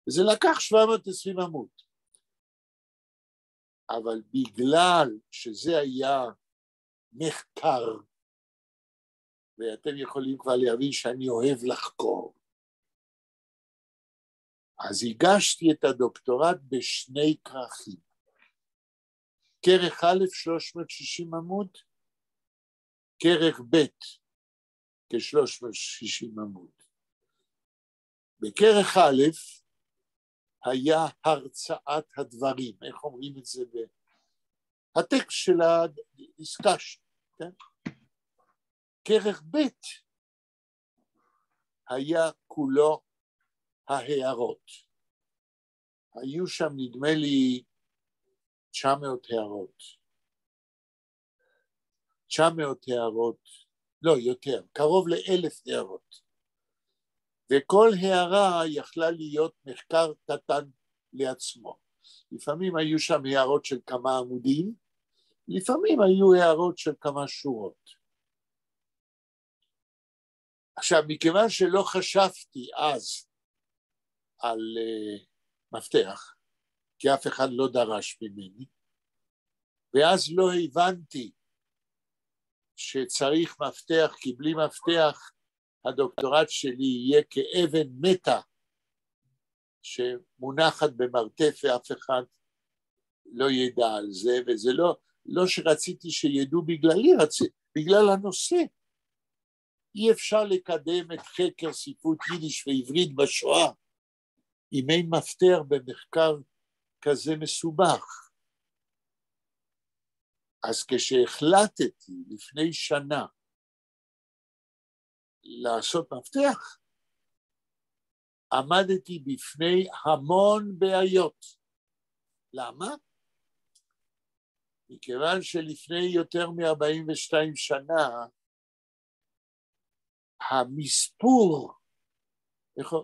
וזה לקח 720 עמוד. אבל בגלל שזה היה מחקר, ואתם יכולים כבר להבין שאני אוהב לחקור, אז הגשתי את הדוקטורט בשני כרכים. כרך א' 360 עמוד, כרך ב' כ-360 עמוד. בכרך א' היה הרצאת הדברים, איך אומרים את זה הטקסט של הדיסקשן, כן? כרך ב' היה כולו ההערות. היו שם נדמה לי 900 הערות. 900 הערות, לא יותר, קרוב ל1,000 הערות. וכל הערה יכלה להיות מחקר קטן לעצמו. לפעמים היו שם הערות של כמה עמודים, לפעמים היו הערות של כמה שורות. עכשיו, מכיוון שלא חשבתי אז על מפתח, כי אף אחד לא דרש ממני, ואז לא הבנתי שצריך מפתח, כי בלי מפתח הדוקטורט שלי יהיה כאבן מתה שמונחת במרתף ואף אחד לא ידע על זה, וזה לא שרציתי שידעו בגללי, בגלל הנושא. אי אפשר לקדם את חקר ספרות יידיש ועברית בשואה אם אין מפתח במחקר כזה מסובך. אז כשהחלטתי לפני שנה לעשות מפתח, עמדתי בפני המון בעיות. למה? מכיוון שלפני יותר מ-42 שנה, המספור,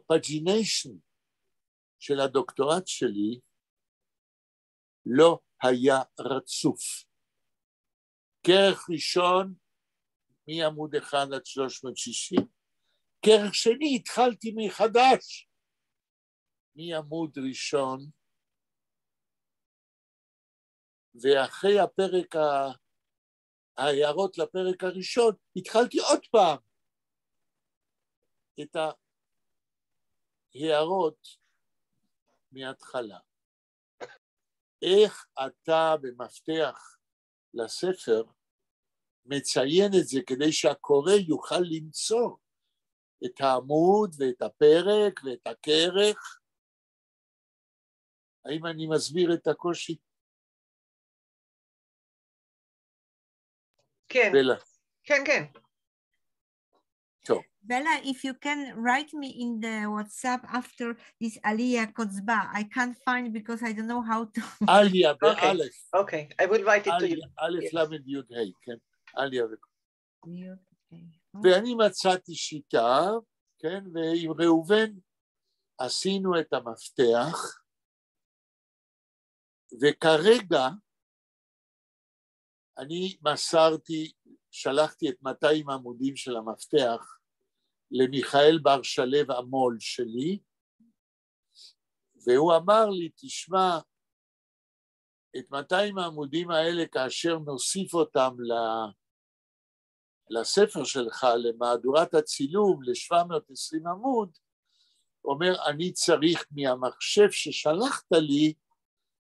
פאג'יניישן של הדוקטורט שלי, לא היה רצוף. כרך ראשון, מעמוד 1 עד 360, כרך שני התחלתי מחדש, מעמוד ראשון, ואחרי הפרק, ההערות לפרק הראשון, התחלתי עוד פעם את ההערות מההתחלה. איך אתה במפתח לספר מציין את זה כדי שהקורא יוכל למצוא את העמוד ואת הפרק ואת הכרך? האם אני מסביר את הקושי? כן, בלה. כן, כן. טוב. Bella, if you can write me in the WhatsApp after this Aliyah Kotzba. I can't find because I don't know how to. Aliyah באלף. Okay, I will write it to you. אלף למד יוד ה', כן, עליה Okay. ואני מצאתי שיטה, כן, ועם ראובן עשינו את המפתח, וכרגע אני שלחתי את 200 עמודים של המפתח למיכאל בר שלו המול שלי, והוא אמר לי, תשמע, את 200 העמודים האלה כאשר נוסיף אותם לספר שלך, למהדורת הצילום, ל-720 עמוד, אומר, אני צריך מהמחשב ששלחת לי,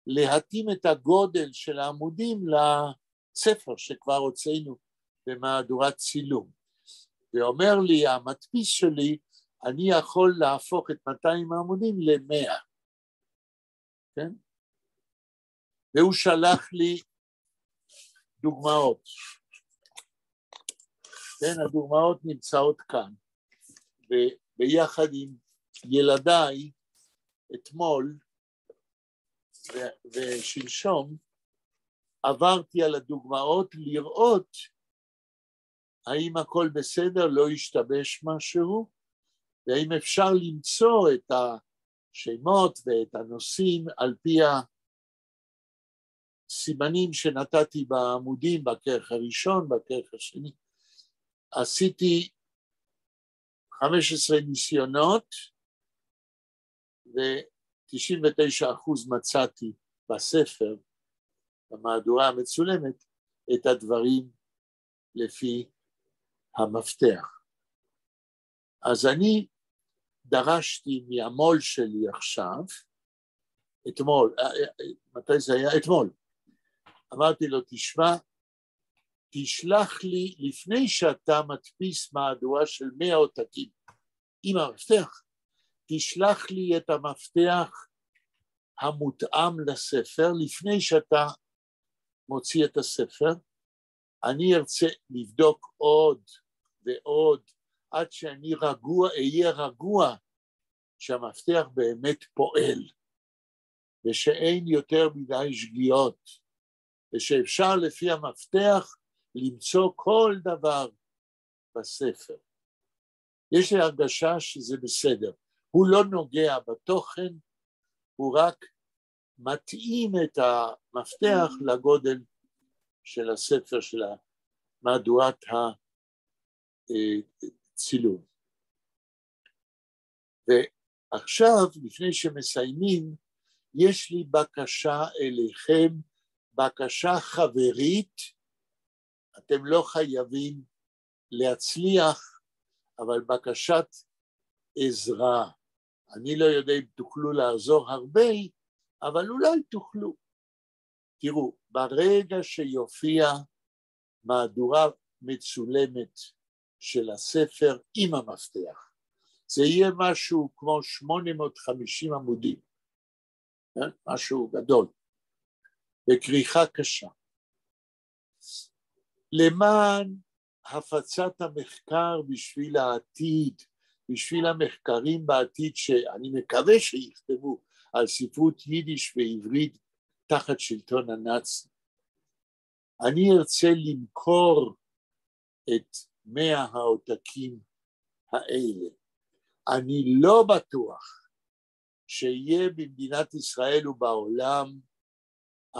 להתאים את הגודל של העמודים לספר שכבר הוצאנו במהדורת צילום. ואומר לי, המדפיס שלי, אני יכול להפוך את 200 העמודים ל-100. כן? והוא שלח לי דוגמאות. כן, הדוגמאות נמצאות כאן. וביחד עם ילדיי, אתמול ושלשום, עברתי על הדוגמאות לראות האם הכל בסדר, לא ישתבש משהו, והאם אפשר למצוא את השמות ואת הנושאים על פי הסימנים שנתתי בעמודים, בכרך הראשון, בכרך השני. עשיתי 15 ניסיונות, ו-99% מצאתי בספר, במהדורה המצולמת, את הדברים לפי המפתח. אז אני דרשתי מהמול שלי עכשיו, אתמול, מתי זה היה? אתמול. אמרתי לו, תשמע, תשלח לי לפני שאתה מדפיס מהדורה של 100 עותקים עם המפתח, תשלח לי את המפתח המותאם לספר לפני שאתה מוציא את הספר. אני ארצה לבדוק עוד ועוד עד שאני אהיה רגוע שהמפתח באמת פועל ושאין יותר מדי שגיאות ושאפשר לפי המפתח למצוא כל דבר בספר. יש לי הרגשה שזה בסדר. הוא לא נוגע בתוכן, הוא רק מתאים את המפתח לגודל של הספר של מהדורת הצילום. ועכשיו, לפני שמסיימים, יש לי בקשה אליכם, בקשה חברית, אתם לא חייבים להצליח, אבל בקשת עזרה. אני לא יודע אם תוכלו לעזור הרבה, אבל אולי תוכלו. תראו, ברגע שיופיע מהדורה מצולמת של הספר עם המפתח, זה יהיה משהו כמו 850 עמודים, משהו גדול, וכריכה קשה. למען הפצת המחקר בשביל העתיד, בשביל המחקרים בעתיד שאני מקווה שיכתבו על ספרות יידיש ועברית תחת שלטון הנאצי. אני ארצה למכור את 100 העותקים האלה. אני לא בטוח שיהיה במדינת ישראל ובעולם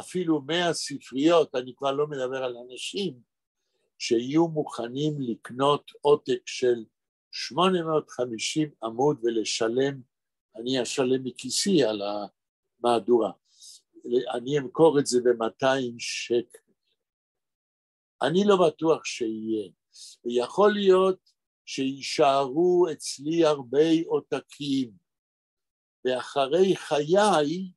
אפילו 100 ספריות, אני כבר לא מדבר על אנשים, שיהיו מוכנים לקנות עותק של 850 עמוד ולשלם, אני אשלם מכיסי על המהדורה, אני אמכור את זה ב-200 שקל. אני לא בטוח שיהיה, ויכול להיות שישארו אצלי הרבה עותקים, ואחרי חיי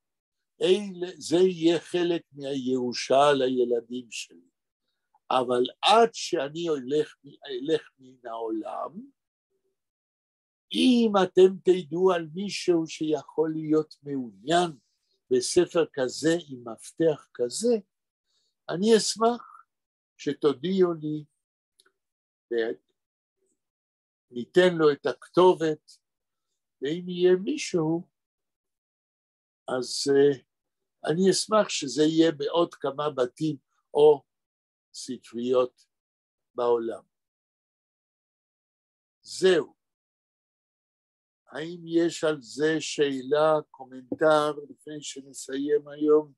זה יהיה חלק מהירושה לילדים שלי. אבל עד שאני אלך מן העולם, אם אתם תדעו על מישהו שיכול להיות מעוניין בספר כזה עם מפתח כזה, אני אשמח שתודיעו לי וניתן לו את הכתובת, ואם יהיה מישהו, אז אני אשמח שזה יהיה בעוד כמה בתים או ספריות בעולם. זהו. האם יש על זה שאלה, קומנטר, לפני שנסיים היום?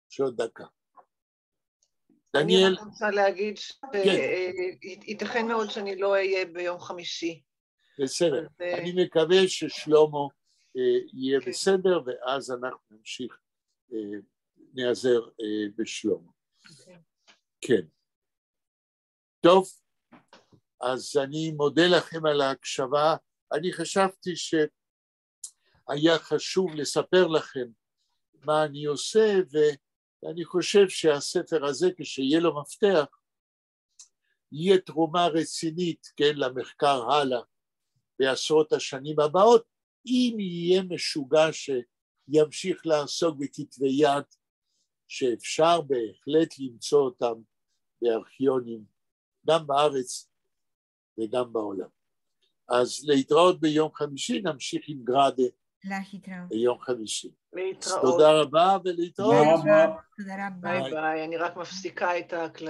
שעוד דקה. דניאל? אני רוצה להגיד שייתכן מאוד שאני לא אהיה ביום חמישי. בסדר. אני מקווה ששלמה יהיה בסדר, ואז אנחנו נמשיך, נעזר בשלמה. כן. טוב. אז אני מודה לכם על ההקשבה. אני חשבתי שהיה חשוב לספר לכם מה אני עושה, ואני חושב שהספר הזה, כשיהיה לו מפתח, יהיה תרומה רצינית, כן, למחקר הלאה בעשרות השנים הבאות, אם יהיה משוגע שימשיך לעסוק בכתבי יד, שאפשר בהחלט למצוא אותם בארכיונים, גם בארץ, וגם בעולם. אז להתראות ביום חמישי, נמשיך עם גראדה ביום חמישי. להתראות. תודה רבה ולהתראות. תודה רבה. ביי ביי, אני רק מפסיקה את ההקלטה.